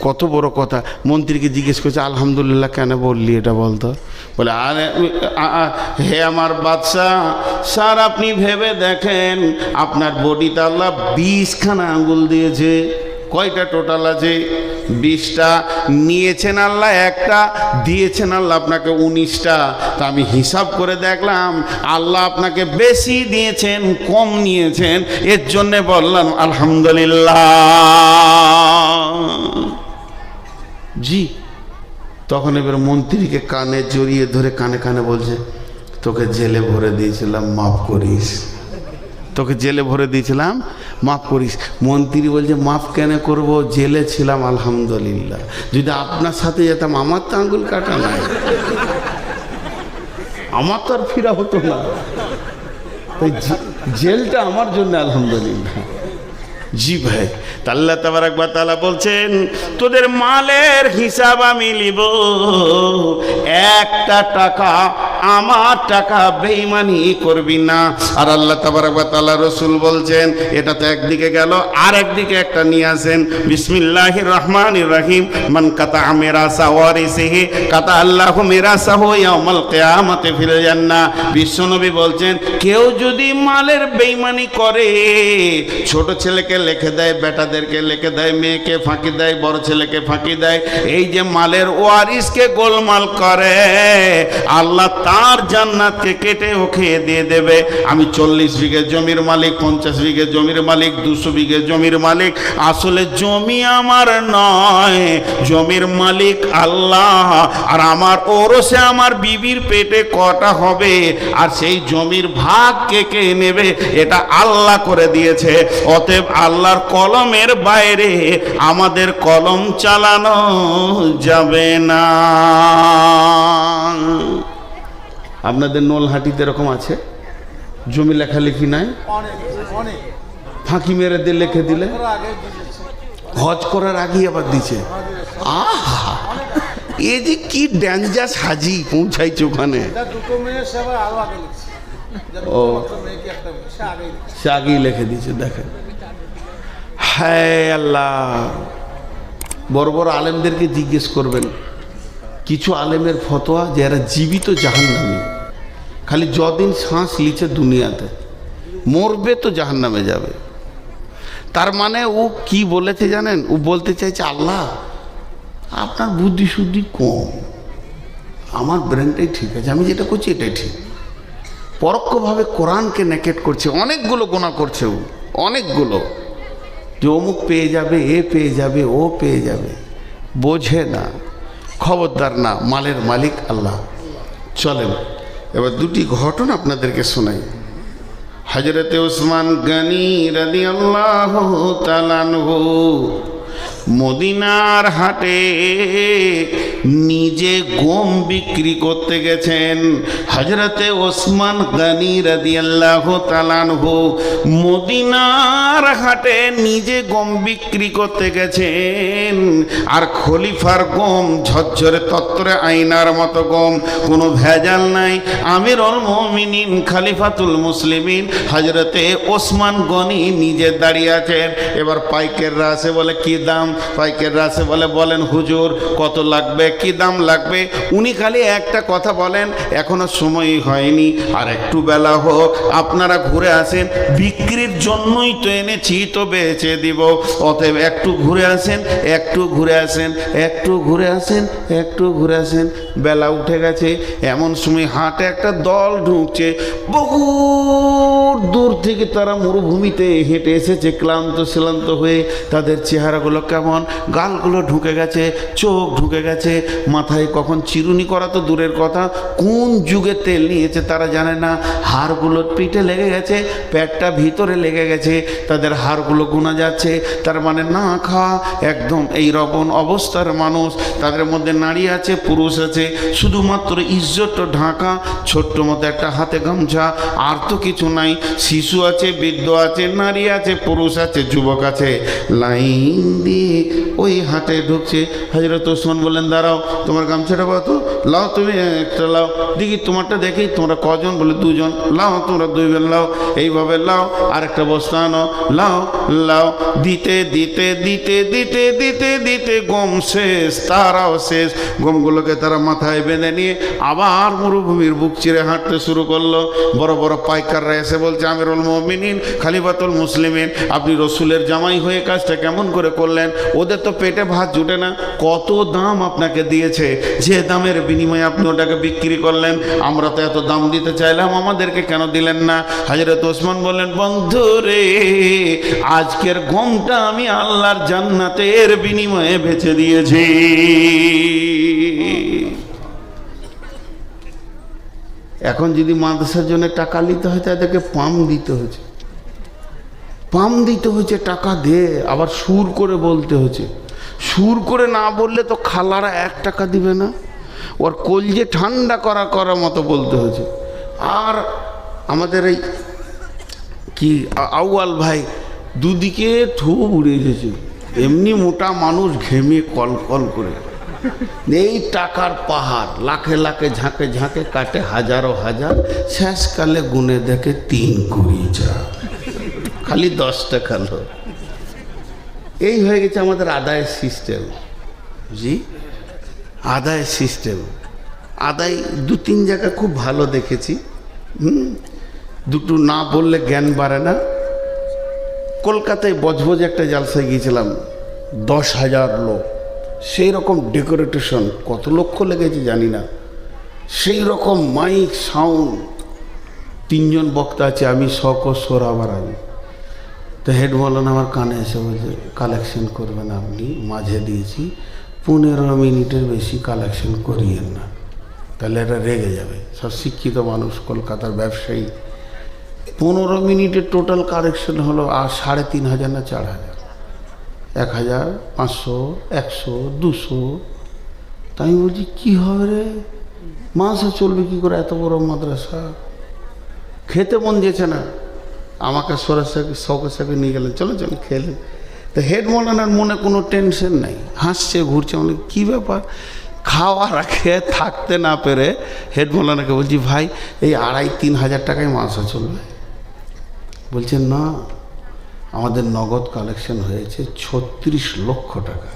কত বড় কথা। মন্ত্রীকে জিজ্ঞেস করছে আলহামদুলিল্লাহ কেন বললি এটা বলতো? বলে আরে হে আমার বাদশাহ, স্যার আপনি ভেবে দেখেন আপনার বডিতে আল্লাহ 20খানা আঙ্গুল দিয়েছে। কয়টা টোটাল আছে? 20টা। নিয়েছেন আল্লাহ একটা, দিয়েছেন আল্লাহ আপনাকে 19টা। তা আমি হিসাব করে দেখলাম আল্লাহ আপনাকে বেশি দিয়েছেন কম নিয়েছেন, এর জন্যে বললাম আলহামদুলিল্লাহ। জি। তখন এবার মন্ত্রীকে কানে জড়িয়ে ধরে কানে কানে বলছে তোকে জেলে ভরে দিয়েছিলাম, মাফ করিস। তোকে জেলে ভরে দিয়েছিলাম, মাফ করিস। মন্ত্রী বলছে মাফ কেন করব, জেলে ছিলাম আলহামদুলিল্লাহ। যদি আপনার সাথে যেতাম আমার তো আঙ্গুল কাটা নাই, আমার তো আর ফিরা হতো না। তাই জেলটা আমার জন্য আলহামদুলিল্লাহ। জি ভাই। আল্লাহ তাবারাক ওয়া তাআলা বলছেন তোদের মালের হিসাব আমি নিব, একটা টাকা আমার টাকা বেঈমানি করবি না। আর আল্লাহ তাবারাক ওয়া তাআলা রাসূল বলছেন, এটা তো একদিকে গেল, আর একদিকে একটা নিয়ে আসেন। বিসমিল্লাহির রহমানির রহিম, মান কাতা মিরাসা ওয়ারিসিহি কাতা আল্লাহু মিরাসাহু ইয়াউমাল কিয়ামাতি ফিল জান্নাহ। বিশ্বনবী বলছেন কেউ যদি মালের বেঈমানি করে, ছোট ছেলেকে লিখে দেয়, বেটাদেরকে লিখে দেয়, মেয়েকে ফাঁকি দেয়, বড় ছেলেকে ফাঁকি দেয়, এই যে মালের ওয়ারিসকে গোলমাল করে, আল্লাহ তার জান্নাতকে কেটে ও খেয়ে দিয়ে দেবে। আমি 40 বিঘে জমির মালিক, 50 বিঘে জমির মালিক, 200 বিঘে জমির মালিক, আসলে জমি আমার নয়, জমির মালিক আল্লাহ। আর আমার ওরসে আমার বিবির পেটে কটা হবে, আর সেই জমির ভাগ কে কে নেবে এটা আল্লাহ করে দিয়েছে। অতএব আল্লাহর কলমের বাইরে আমাদের কলম চালানো যাবে না। আপনাদের নলহাটিতে এরকম আছে, জমি লেখালেখি নাই, ফাঁকি মেরে দিয়ে লিখে দিলে, হজ করার আগেই আবার দিছে। আহা, এ যে কি ডেঞ্জাস হাজি পৌঁছাইছে ওখানে। ও সে আগেই লিখে দিয়েছে। দেখেন, হায় আল্লাহ। বড় বড় আলেমদেরকে জিজ্ঞেস করবেন, কিছু আলেমের ফতোয়া যে এরা জীবিত জাহান্নামী, খালি যদিন শ্বাস লিছে দুনিয়াতে, মরবে তো জাহান্নামে যাবে। তার মানে ও কি বলেছে জানেন? ও বলতে চাইছে, আল্লাহ আপনার বুদ্ধি শুদ্ধি কম, আমার ব্রেনটাই ঠিক আছে, আমি যেটা করছি এটাই ঠিক। পরোক্ষভাবে কোরআনকে নেকেট করছে, অনেকগুলো গোনা করছে ও, অনেকগুলো, যে অমুক পেয়ে যাবে, এ পেয়ে যাবে, ও পেয়ে যাবে, বোঝে না। খবরদার না, মালের মালিক আল্লাহ। চলেন এবার দুটি ঘটনা আপনাদেরকে শোনাই। হযরতে ওসমান গনি রাদিয়াল্লাহু তাআলা আনহু মদিনার হাটে নিজে গম বিক্রি করতে গেছেন। হযরতে ওসমান গনি রাদিয়াল্লাহু তাআলা আনহু মদিনার হাটে নিজে গম বিক্রি করতে গেছেন। আর খলিফার গম ঝরঝরে তত্তরে আয়নার মতো গম, কোনো ভেজাল নাই। আমিরুল মুমিনিন খলিফাতুল মুসলিমিন হযরতে ওসমান গনি নিজে দাঁড়িয়ে আছেন। এবার পাইকাররা আসে, বলে কি দাম? পাইকাররা আসে বলে, বলেন হুজুর কত লাগবে, কি দাম লাগবে? উনি খালি একটা কথা বলেন, এখনো সময় হয়নি, আর একটু বেলা হোক, আপনারা ঘুরে আসেন, বিক্রির জন্যই তো এনেছি, তো বেচে দিব, অতএব একটু ঘুরে আসেন, একটু ঘুরে আসেন, একটু ঘুরে আসেন, একটু ঘুরে আসেন। বেলা উঠে গেছে, এমন সময় হাটে একটা দল ঢুকছে। বহু দূর থেকে তারা মরুভূমিতে হেঁটে এসেছে, ক্লান্ত শ্রান্ত হয়ে। তাদের চেহারাগুলো কেমন, গালগুলো ঢুকে গেছে, চোখ ঢুকে গেছে, মাথায় কখন চিরুনি করা তো দূরের কথা, কোন যুগে তেল নিয়েছে তারা জানে না। হাড়গুলো পিঠে লেগে গেছে, পেটটা ভিতরে লেগে গেছে, তাদের হাড়গুলো গোনা যাচ্ছে। তার মানে না খাওয়া একদম এই রকম অবস্থার মানুষ। তাদের মধ্যে নারী আছে, পুরুষ আছে, শুধুমাত্র ইজ্জত ঢাকা, ছোট্ট মতো একটা হাতে গামছা, আর তো কিছু নাই। শিশু আছে, বৃদ্ধ আছে, নারী আছে, পুরুষ আছে, যুবক আছে, লাইন দিয়ে ওই হাটে ঢুকছে। হযরত ওসমান বললেন, দাঁড়াও, তোমার গামছাটা কত? লাও, তুমি একটা লাও, দেখি তোমারটা দেখি, তোমরা কজন? বলে দুজন। লাও, তোমরা দুইজন লাও, এইভাবে লাও, আর একটা বস্তা আনো, লাও লাও। দিতে দিতে দিতে দিতে দিতে দিতে গম শেষ, তারাও শেষ। গমগুলোকে তারা মাথায় বেঁধে নিয়ে আবার মরুভূমির বুক চিরে হাঁটতে শুরু করলো। বড় বড় পাইকাররা এসে বলছে, আমিরুল মুমিনিন খলিফাতুল মুসলিমিন, আপনি রসুলের জামাই হয়ে কাজটা কেমন করে করলেন? ওদের তো পেটে ভাত জুটে না, কত দাম আপনাকে দিয়েছে, যে দামের বিনিময়ে আপনি ওটাকে বিক্রি করলেন? আমরা তো এত দাম দিতে চাইলাম, আমাদেরকে কেন দিলেন না? হযরত ওসমান বললেন, বন্ধু রে, আজকের গমটা আমি আল্লাহর জান্নাতের বিনিময়ে বেচে দিয়েছি। এখন যদি মাদ্রাসার জন্য টাকা নিতে হয়, তাদেরকে পাম দিতে হচ্ছে, পাম দিতে হচ্ছে, টাকা দে, আবার সুর করে বলতে হচ্ছে। সুর করে না বললে তো খালারা 1 টাকা দিবে না, ওর কলজে ঠান্ডা করার মতো বলতে হচ্ছে। আর আমাদের এই কি আউয়াল ভাই দুদিকে থু উড়ে গেছে, এমনি মোটা মানুষ, ঘেমে কল কল করে, এই টাকার পাহাড়, লাখে লাখে ঝাঁকে ঝাঁকে কাটে, হাজারো হাজার, শেষকালে গুনে দেখে 3 কুড়ি যা, খালি 10 টাকা লোক। এই হয়ে গেছে আমাদের আদায়ের সিস্টেম। জি, আদায়ের সিস্টেম। আদায় 2-3 জায়গা খুব ভালো দেখেছি। দুটো না বললে জ্ঞান বাড়ে না। কলকাতায় বজবজ একটা জালসায় গিয়েছিলাম, 10,000 লোক, সেই রকম ডেকোরেটেশন, কত লক্ষ লেগেছে জানি না, সেই রকম মাইক সাউন্ড, 3 জন বক্তা আছে, আমি শখ ও সোরাবার। আমি তো হেড মৌলানা আমার কানে এসে বলছে, কালেকশন করবেন আপনি, মাঝে দিয়েছি, 15 মিনিটের বেশি কালেকশন করিয়েন না, তাহলে এটা রেগে যাবে। সব শিক্ষিত মানুষ, কলকাতার ব্যবসায়ী। 15 মিনিটের টোটাল কালেকশন হলো আর 3,500 না 4,000, 1,000, 500, 100, 200। তাই আমি বলছি, কী হবে রে, মাসে চলবে কী করে এত বড় মাদ্রাসা? খেতে মন দিয়েছে না, আমাকে সরাসরি শখের সাথে নিয়ে গেলেন, চলো চলো খেলে। তো হেড মৌলানার মনে কোনো টেনশন নাই, হাসছে ঘুরছে। বলে কী ব্যাপার? খাওয়ার আগে থাকতে না পেরে হেড মৌলানাকে বলছি, ভাই এই 2,5-3 হাজার টাকায় মাসে চলবে? বলছেন না, আমাদের নগদ কালেকশন হয়েছে 36 লক্ষ টাকা,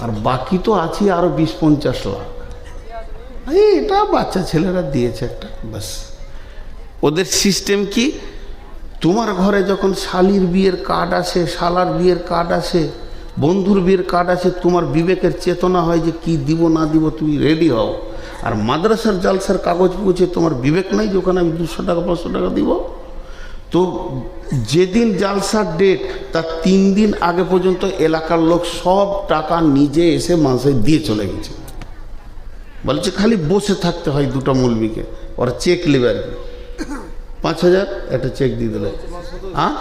আর বাকি তো আছে আরো 20-50 লাখ। এটা বাচ্চা ছেলেরা দিয়েছে একটা, বাস। ওদের সিস্টেম কি, তোমার ঘরে যখন শালির বিয়ের কার্ড আসে, শালার বিয়ের কার্ড আসে, বন্ধুর বিয়ের কার্ড আসে, তোমার বিবেকের চেতনা হয় যে কি দিব না দিব, তুমি রেডি হও। আর মাদ্রাসার জালসার কাগজ পৌঁছে তোমার বিবেক নাই যে ওখানে আমি 200 টাকা 500 টাকা দিব। তো যেদিন জালসার ডেট তার 3 দিন আগে পর্যন্ত এলাকার লোক সব টাকা নিজে এসে মাসে দিয়ে চলে গেছে। বলছে খালি বসে থাকতে হয় দুটো মৌলবীকে, ওরা চেক নেবে আর কি, 5000 একটা চেক দিয়ে দিল। হ্যাঁ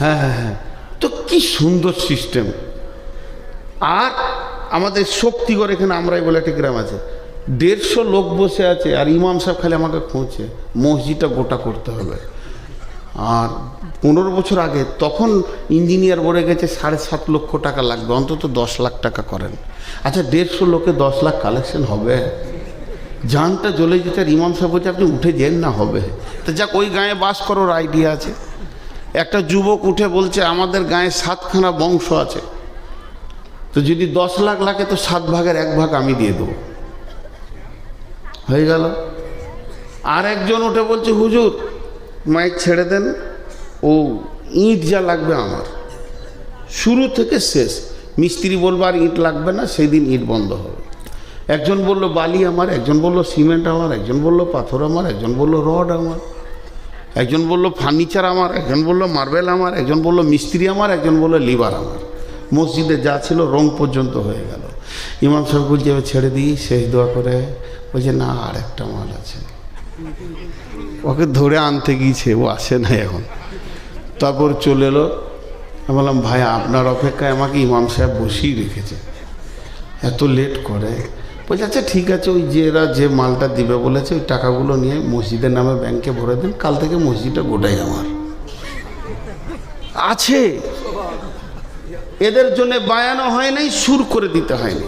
হ্যাঁ হ্যাঁ হ্যাঁ, তো কি সুন্দর সিস্টেম। আর আমাদের শক্তিগড় এখানে আমরাই বলে একটা গ্রাম আছে, 150 লোক বসে আছে, আর ইমাম সাহেব খালি আমাকে খোঁজে মসজিদটা গোটা করতে হবে। আর 15 বছর আগে তখন ইঞ্জিনিয়ার বলে গেছে 7.5 লক্ষ টাকা লাগবে, অন্তত 10 লাখ টাকা করেন। আচ্ছা 150 লোকে 10 লাখ কালেকশন হবে? জানটা জ্বলে যেতে। আর ইমাম সাহেব বলছে আপনি উঠে যেন না হবে। তো যাক, ওই গাঁয়ে বাস করার আইডিয়া আছে। একটা যুবক উঠে বলছে আমাদের গাঁয়ে 7খানা বংশ আছে, তো যদি 10 লাখ লাগে তো 7 ভাগের 1 ভাগ আমি দিয়ে দেবো। হয়ে গেল। আর একজন উঠে বলছে হুজুর মাইক ছেড়ে দেন, ও ইট যা লাগবে আমার, শুরু থেকে শেষ। মিস্ত্রি বলবো আর ইট লাগবে না, সেই দিন ইট বন্ধ হবে। একজন বলল বালি আমার, একজন বলল সিমেন্ট আমার, একজন বলল পাথর আমার, একজন বলল রড আমার, একজন বলল ফার্নিচার আমার, একজন বলল মার্বেল আমার, একজন বলল মিস্ত্রি আমার, একজন বলল লিভার আমার। মসজিদে যা ছিল রং পর্যন্ত হয়ে গেল। ইমাম সাহেব বলছে ছেড়ে দিই, শেষ দোয়া করে। বলছে না, আর একটা মাল আছে। ওকে ধরে আনতে গিয়েছে, ও আসে না এখন। তারপর চলে এলো। আমি বললাম ভাই আপনার অপেক্ষায় আমাকে ইমাম সাহেব বসিয়ে রেখেছে, এত লেট করে। বলছে আচ্ছা ঠিক আছে, ওই যে এরা যে মালটা দিবে বলেছে ওই টাকাগুলো নিয়ে মসজিদের নামে ব্যাংকে ভরে দেন, কাল থেকে মসজিদটা গোটাই আমার আছে। এদের জন্য বায়ানো হয় নাই, সুর করে দিতে হয়নি,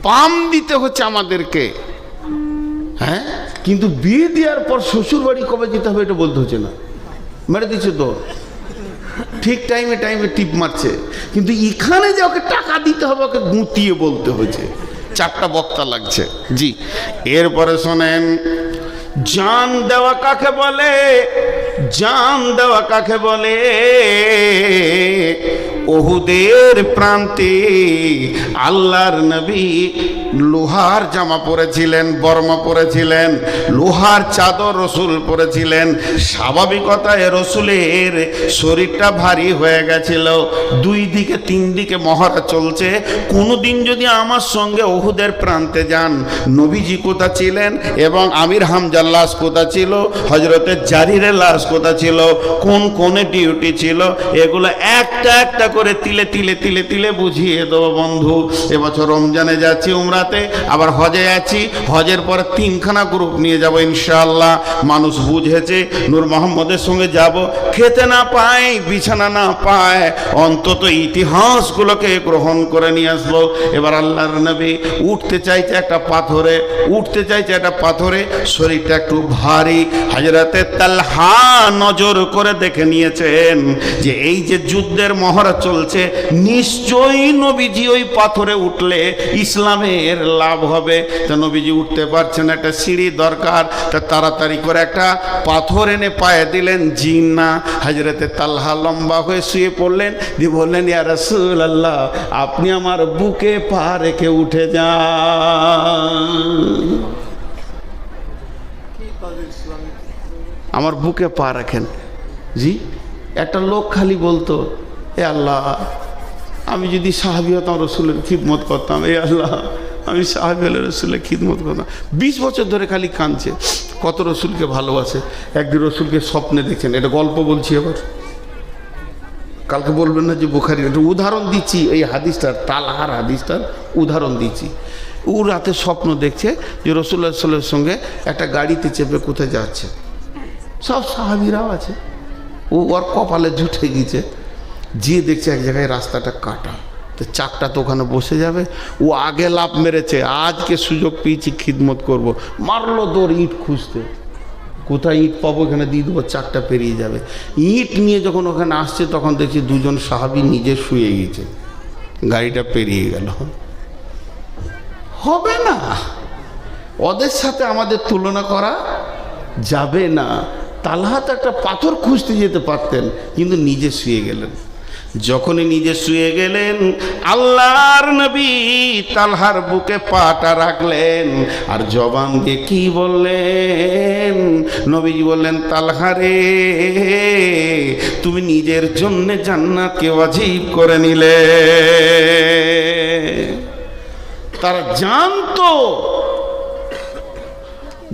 পাম দিতে হচ্ছে আমাদেরকে। হ্যাঁ, কিন্তু বিয়ে দেওয়ার পর শ্বশুর বাড়ি কবে যেতে হবে এটা বলতে হচ্ছে না, মেরে দিচ্ছে তো ঠিক টাইমে টাইমে টিপ মারছে। কিন্তু এখানে যে ওকে টাকা দিতে হবে ওকে গুঁতিয়ে বলতে হয়েছে। 4টা বক্তা লাগছে। জি, এরপরে শোনেন, জান দেওয়া কাকে বলে? জান দেওয়া কাকে বলে? ওহুদের প্রান্তে আল্লাহর নবী লোহার জামা পরেছিলেন, বর্মা পরেছিলেন, লোহার চাদর রসুল পরেছিলেন। স্বাভাবিকতায় রসুলের শরীরটা ভারী হয়ে গেছিল, 2 দিকে 3 দিকে মহড়া চলছে। কোনোদিন যদি আমার সঙ্গে ওহুদের প্রান্তে যান, নবীজি কোথা ছিলেন এবং আমির হামজার লাশ কোথা ছিল, হজরতের জারিরের লাশ কোথা ছিল, কোন কোনে ডিউটি ছিল, এগুলো একটা একটা করে তিলে তিলে তিলে তিলে বুঝিয়ে দেবো বন্ধু। এবছর রমজানে যাচ্ছি উমরাতে, আবার হজে আছি, হজের পরে 3খানা গ্রুপ নিয়ে যাব ইনশাআল্লাহ। মানুষ বুঝেছে নূর মোহাম্মদের সঙ্গে যাব, খেতে না পায় বিছানা না পায়, অন্তত ইতিহাসগুলোকে গ্রহণ করে নিয়ে আসবো। এবার আল্লাহর নবী উঠতে চাইছে একটা পাথরে, উঠতে চাইছে একটা পাথরে, শরীরটা একটু ভারী। হযরতে তালহা নজর করে দেখে নিয়েছেন যে এই যে যুদ্ধের মহড়া চলছে, নিশ্চয়ই নবীজি ওই পাথরে উঠলে ইসলামের লাভ হবে। তো নবীজি উঠতে পারছেন, একটা সিঁড়ি দরকার, তা তাড়াতাড়ি করে একটা পাথর এনে পায়ে দিলেন। জিন না, হযরতে তালহা লম্বা হয়ে শুয়ে পড়লেন, দিয়ে বললেন ইয়া রাসূলুল্লাহ আপনি আমার বুকে পা রেখে উঠে যান, আমার বুকে পা রাখেন। জি, একটা লোক খালি বলতো এ আল্লাহ আমি যদি সাহাবী হতাম রসুলের খিদমত করতাম, এ আল্লাহ আমি সাহাবী হলে রসুলের খিদমত করতাম। 20 বছর ধরে খালি কাঁদছে, কত রসুলকে ভালোবাসে। একদিন রসুলকে স্বপ্নে দেখছেন, এটা গল্প বলছি, এবার কালকে বলবেন না যে বুখারী। এটা উদাহরণ দিচ্ছি, এই হাদিসটার, তালহার হাদিসটার উদাহরণ দিচ্ছি। ও রাতে স্বপ্ন দেখছে যে রসুল্লাহ সাল্লাল্লাহু আলাইহি সঙ্গে একটা গাড়িতে চেপে কোথায় যাচ্ছে, সব সাহাবীরাও আছে। ও ওর কপালে জুটে গিয়েছে, যে দেখছে এক জায়গায় রাস্তাটা কাটা, তো চাকটা তো ওখানে বসে যাবে। ও আগে লাফ মেরেছে, আজকে সুযোগ পেয়েছি খিদমত করব, মারলো দৌড় ইট খুঁজতে, কোথায় ইট পাবো এখানে দিয়ে দেবো, চাকটা পেরিয়ে যাবে। ইট নিয়ে যখন ওখানে আসছে তখন দেখছি 2জন সাহাবী নিজে শুয়ে গেছে, গাড়িটা পেরিয়ে গেল। হবে না, ওদের সাথে আমাদের তুলনা করা যাবে না। তালহা তো একটা পাথর খুঁজতে যেতে পারতেন, কিন্তু নিজে শুয়ে গেলেন। যখনই নিজে শুয়ে গেলেন, আল্লাহর নবী তালহার বুকে পাটা রাখলেন আর জবান দিয়ে কি বললেন? নবীজি বললেন, তালহা রে, তুমি নিজের জন্য জান্নাতকে ওয়াজিব করে নিলে। তারা জানতো,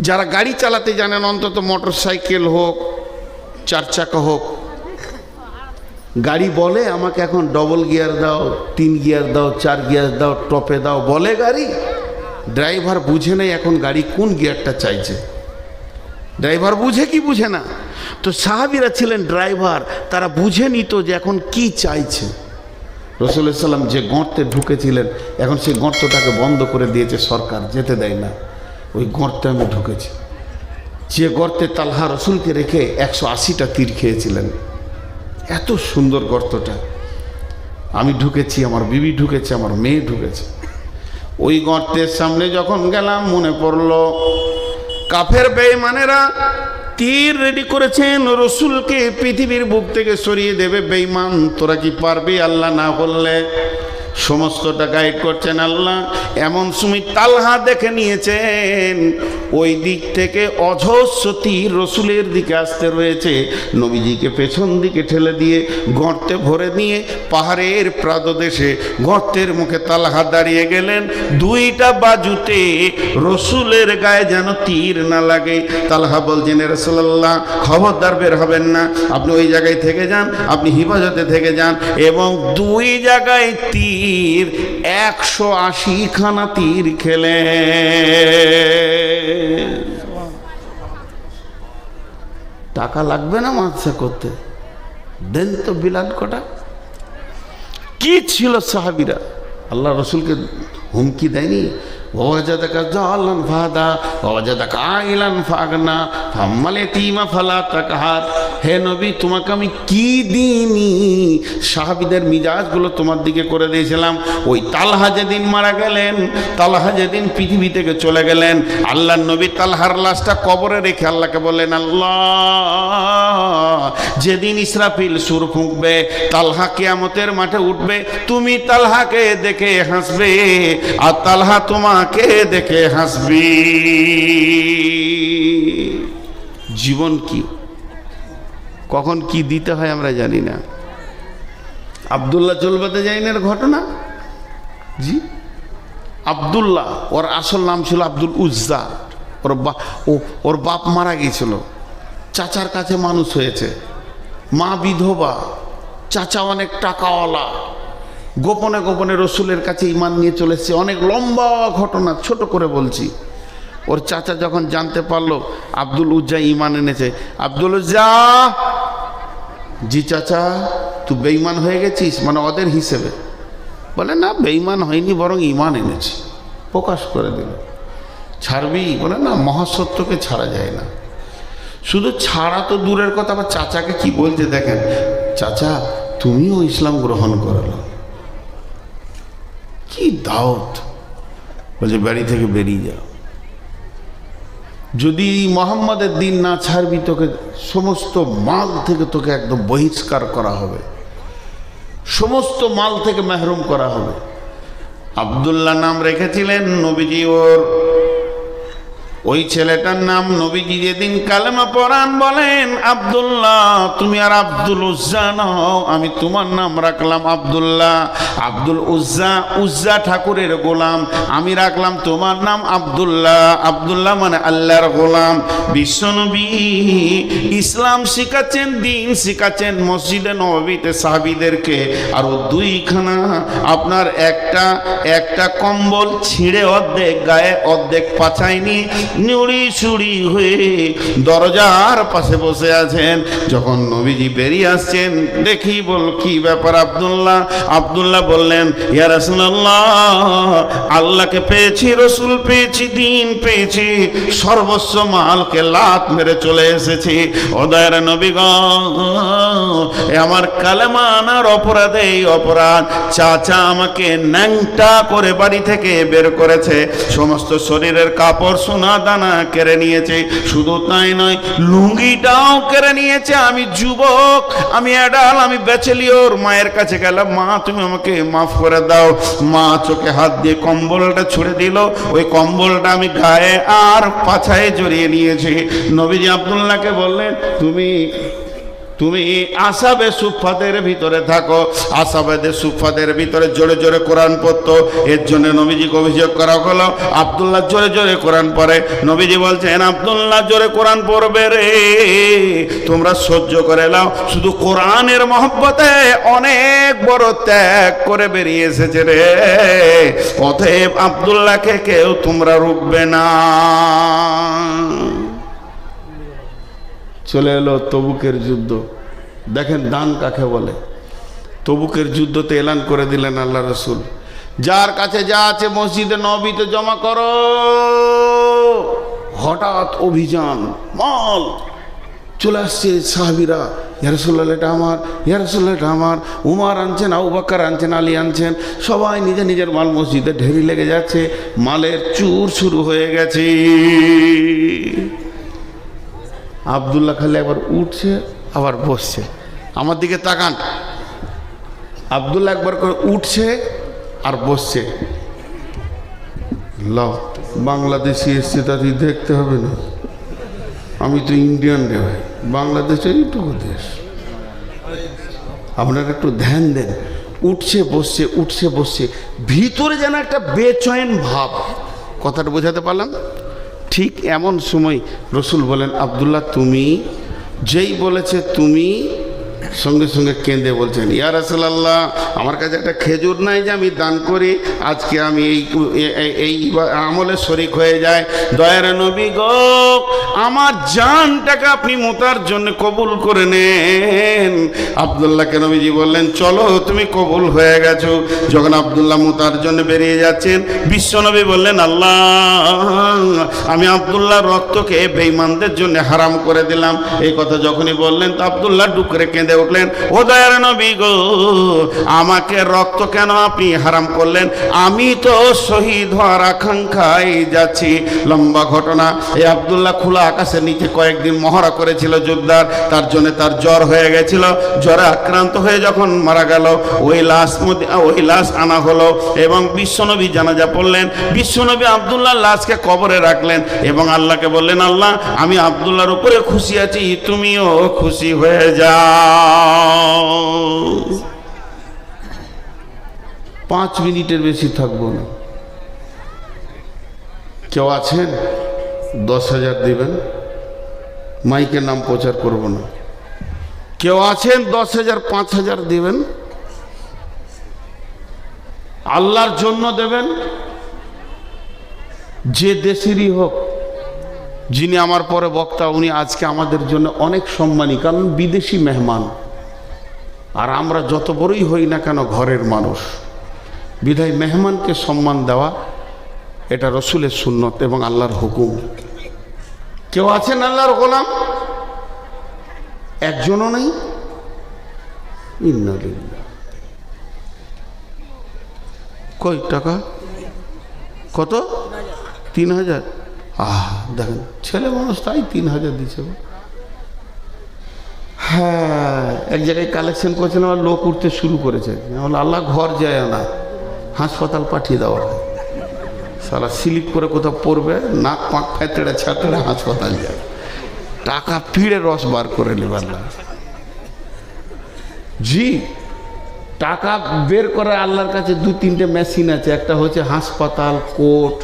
যারা গাড়ি চালাতে জানেন, অন্তত মোটর সাইকেল হোক, 4 চাকা হোক, গাড়ি বলে আমাকে এখন ডবল গিয়ার দাও, 3 গিয়ার দাও, 4 গিয়ার দাও, টপে দাও, বলে গাড়ি। ড্রাইভার বুঝে নেই এখন গাড়ি কোন গিয়ারটা চাইছে। ড্রাইভার বুঝে কি বুঝে না? তো সাহাবীরা ছিলেন ড্রাইভার, তারা বুঝে নিত যে এখন কি চাইছে। রাসূলুল্লাহ সাল্লাল্লাহু আলাইহি ওয়াসাল্লাম যে গর্তে ঢুকেছিলেন, এখন সেই গর্তটাকে বন্ধ করে দিয়েছে সরকার, যেতে দেয় না। ওই গর্তে আমি ঢুকেছি, যে গর্তে তালহা রসুলকে রেখে 180টা তীর খেয়েছিলেন। এত সুন্দর গর্তটা। আমি ঢুকেছি, আমার বিবি ঢুকেছে, আমার মেয়ে ঢুকেছে। ওই গর্তের সামনে যখন গেলাম, মনে পড়ল কাফের বেঈমানেরা তীর রেডি করেছেন, রসুলকে পৃথিবীর বুক থেকে সরিয়ে দেবে। বেঈমান, তোরা কি পারবি আল্লাহ না বললে? সমস্তটা গাইড করছেন আল্লাহ। এমন সময় তালহা দেখে নিয়েছেন ওই দিক থেকে অজস্র তীর রসুলের দিকে আসতে রয়েছে। নবীজিকে পেছন দিকে ঠেলে দিয়ে গর্তে ভরে নিয়ে পাহাড়ের প্রাদদেশে গর্তের মুখে তালহা দাঁড়িয়ে গেলেন। 2টা বাজুতে রসুলের গায়ে যেন তীর না লাগে। তালহা বলছেন, রাসূলুল্লাহ খবরদার বের হবেন না, আপনি ওই জায়গায় থেকে যান, আপনি হিফাজতে থেকে যান। এবং 2 জায়গায় তীর 180 খানা তীর খেলে। টাকা লাগবে না মাদ্রাসা করতে, দেন তো বিলাল কটা। কি ছিল সাহাবীরা? আল্লাহ রসুলকে হুমকি দেয়নি? ওয়াজাদাকা জালান ফাদা ওয়াজাদাকা আইলান ফাগনা ফাম্মাল ইয়াতীমা ফালা তাকহার। হে নবী, তোমাকে আমি কি দিইনি? সাহাবীদের মিজাজগুলো তোমার দিকে করে দিয়েছিলাম। ওই তালহা যেদিন মারা গেলেন, তালহা যেদিন পৃথিবী থেকে চলে গেলেন, আল্লাহর নবী তালহার লাশটা কবরে রেখে আল্লাহকে বললেন, আল্লাহ, যেদিন ইসরাফিল সুর ফুঁকবে, তালহা কিয়ামতের মাঠে উঠবে, তুমি তালহাকে দেখে হাসবে আর তালহা তোমাকে দেখে হাসবি। জীবন কি, কখন কি দিতে হয় আমরা জানি না। আব্দুল্লাহ চলবাতে জাইনের ঘটনা, জি, আব্দুল্লাহ, ওর আসল নাম ছিল আব্দুল উজ্জা। ওর বাপ মারা গিয়েছিল, চাচার কাছে মানুষ হয়েছে, মা বিধবা, চাচা অনেক টাকাওয়ালা। গোপনে গোপনে রসুলের কাছে ঈমান নিয়ে চলেছে। অনেক লম্বা ঘটনা, ছোট করে বলছি। ওর চাচা যখন জানতে পারলো আব্দুল উজ্জা ঈমান এনেছে, আব্দুল উজ্জা, জি চাচা, তুই বেঈমান হয়ে গেছিস, মানে ওদের হিসেবে। বলে না, বেঈমান হয়নি, বরং ঈমান এনেছি। প্রকাশ করে দিল। ছাড়বি? বলে না, মহাসত্যকে ছাড়া যায় না। শুধু ছাড়া তো দূরের কথা, আবার চাচাকে কি বলছে দেখেন, চাচা তুমিও ইসলাম গ্রহণ করলো। কি দাওয়াত! বলছে বাড়ি থেকে বেরিয়ে যাও, যদি মোহাম্মদের দিন না ছাড়বি তোকে সমস্ত মাল থেকে তোকে একদম বহিষ্কার করা হবে, সমস্ত মাল থেকে মাহরুম করা হবে। আব্দুল্লাহ নাম রেখেছিলেন নবীজি। ওই ছেলেটার নাম নবীজি যেদিন কালেমা পড়ান বলেন, আব্দুল্লাহ, তুমি আর আব্দুল উজ্জা নও, আমি তোমার নাম রাখলাম আব্দুল্লাহ। আব্দুল উজ্জা, উজ্জা ঠাকুরের গোলাম, আমি রাখলাম তোমার নাম আব্দুল্লাহ। আব্দুল্লাহ মানে আল্লাহর গোলাম। বিশ্বনবী ইসলাম শিখাচ্ছেন, দিন শিখাচ্ছেন মসজিদে নববীতে সাহাবীদেরকে। আর ও 2খানা আপনার একটা কম্বল ছিঁড়ে অর্ধেক গায়ে অর্ধেক পাছায়নি, নুড়ি সুড়ি হয়ে দরজার পাশে বসে আছেন। যখন নবীজি বেরিয়ে আসছেন, দেখি বল কি ব্যাপার আব্দুল্লাহ? আব্দুল্লাহ বললেন, ইয়া রাসূলুল্লাহ, আল্লাহকে পেয়েছি, রসুল পেয়েছি, দিন পেয়েছি, সর্বস্ব মালকে লাত মেরে চলে এসেছি। ও দয়ার নবী গো, আমার কালেমা আনার অপরাধে এই অপরাধ। চাচা আমাকে ন্যাংটা করে বাড়ি থেকে বের করেছে, সমস্ত শরীরের কাপড় সোনা দানা কেড়ে নিয়েছে। শুধু তাই নয়, লুঙ্গিটাও কেড়ে নিয়েছে। আমি যুবক, আমি অ্যাডাল, আমি ব্যাচেলিয়র। মায়ের কাছে গেলাম, মা তুমি আমাকে মাফ করে দাও। মা চোখে হাত দিয়ে কম্বলটা ছুঁড়ে দিল। ওই কম্বলটা আমি গায়ে আর পাছায় জড়িয়ে নিয়েছি। নবীজি আব্দুল্লাহকে বললেন, তুমি আসাবে সুফাতের ভিতরে থাকো। আসাবেদের সুফাতের ভিতরে জোরে জোরে কোরআন পড়তো। এর জন্য নবীজিকে অভিযোগ করা হলো, আব্দুল্লাহ জোরে জোরে কোরআন পড়ে। নবীজি বলছেন, আব্দুল্লাহ জোরে কোরআন পড়বে রে, তোমরা সহ্য করে নাও। শুধু কোরআনের মহব্বতে অনেক বড় ত্যাগ করে বেরিয়ে এসেছে রে। অতএব আব্দুল্লাহকে কেউ তোমরা রুখবে না। চলে এলো তবুকের যুদ্ধ। দেখেন দান কাকে বলে। তবুকের যুদ্ধতে এলান করে দিলেন আল্লাহ রসুল, যার কাছে যা আছে মসজিদে নববীতে জমা করো। হঠাৎ অভিযান, মাল চলে আসছে। সাহাবীরা, ইয়া রাসূলুল্লাহ এটা আমার, ইয়া রাসূলুল্লাহ এটা আমার। উমর আনছেন, আবু বকর আনছেন, আলী আনছেন। সবাই নিজের নিজের মাল মসজিদে ঢেরি লেগে যাচ্ছে। মালের চুর শুরু হয়ে গেছে। আব্দুল্লাহ খালি একবার উঠছে আবার বসছে। আমার দিকে তাকান, আব্দুল্লাহ একবার করে উঠছে আর বসছে। লাও, বাংলাদেশি এসছে, তাদের দেখতে হবে না, আমি তো ইন্ডিয়ান রে ভাই, বাংলাদেশের এইটুকু দেশ, আপনারা একটু ধ্যান দেন। উঠছে বসছে, উঠছে বসছে, ভিতরে যেন একটা বেচৈন ভাব। কথাটা বোঝাতে পারলাম? ঠিক এমন সময় রসুল বলেন, আব্দুল্লাহ তুমি, যেই বলেছে তুমি, সঙ্গে সঙ্গে কেঁদে বলছেন, ইয়া রাসূলুল্লাহ আমার কাছে একটা খেজুর নাই যে আমি দান করি, আজকে আমি এই আমলে শরীক হয়ে যায়। দয়ার নবী গো, আমার জানটাকে আপনি মুতার জন্য কবুল করে নেন। আব্দুল্লাহকে নবীজি বললেন, চলো তুমি কবুল হয়ে গেছো। যখন আব্দুল্লাহ মুতার জন্য বেরিয়ে যাচ্ছেন, বিশ্বনবী বললেন, আল্লাহ আমি আব্দুল্লাহর রক্তকে বেঈমানদের জন্য হারাম করে দিলাম। এই কথা যখনই বললেন, তো আব্দুল্লাহ ডুব করে কেঁদে উঠলেন, ও দয়ার নবী গো, আমাকে রক্ত কেন আপনি হারাম করলেন? আমি তো শহীদ হওয়ার আকাঙ্ক্ষায় যাচ্ছি। লম্বা ঘটনা। এই আব্দুল্লাহ খোলা আকাশের নিচে কয়েকদিন মহড়া করেছিল জোরদার, তার জন্য তার জ্বর হয়ে গেছিল। জ্বরে আক্রান্ত হয়ে যখন মারা গেল, ওই লাশ আনা হলো এবং বিশ্বনবী জানাজা পড়লেন। বিশ্বনবী আব্দুল্লাহর লাশকে কবরে রাখলেন এবং আল্লাহকে বললেন, আল্লাহ আমি আব্দুল্লাহর উপরে খুশি আছি, তুমিও খুশি হয়ে যাও। 5 মিনিটের বেশি থাকবো না। কেউ আছেন 10,000 দিবেন? মাইকের নাম প্রচার করব না। কেউ আছেন 10,000 5,000 দিবেন? আল্লাহর জন্য দেবেন। যে দেশেরই হোক, যিনি আমার পরে বক্তা, উনি আজকে আমাদের জন্য অনেক সম্মানী, কারণ বিদেশি মেহমান। আর আমরা যত বড়ই হই না কেন ঘরের মানুষ, বিধায় মেহমানকে সম্মান দেওয়া এটা রসুলের সুন্নত এবং আল্লাহর হুকুম। কেউ আছেন আল্লাহর গোলাম? একজনও নেই। ইন্নালিল্লাহ। কয় টাকা? কত? 3,000। দেখেন ছেলে মানুষ, তাই 3,000 দিচ্ছে। হ্যাঁ, এক জায়গায় কালেকশন করছেন, আমার লোক উঠতে শুরু করেছে। আল্লাহ ঘর যায় না, হাসপাতাল পাঠিয়ে দেওয়া হয়। সারা স্লিপ করে কোথাও পড়বে, নাক পাক ফেতড়ে ছাতড়ে হাসপাতাল যায়, টাকা পিড়ে রস বার করে নেবে। জি, টাকা বের করে আল্লাহর কাছে 2-3টে মেশিন আছে। একটা হচ্ছে হাসপাতাল, কোর্ট।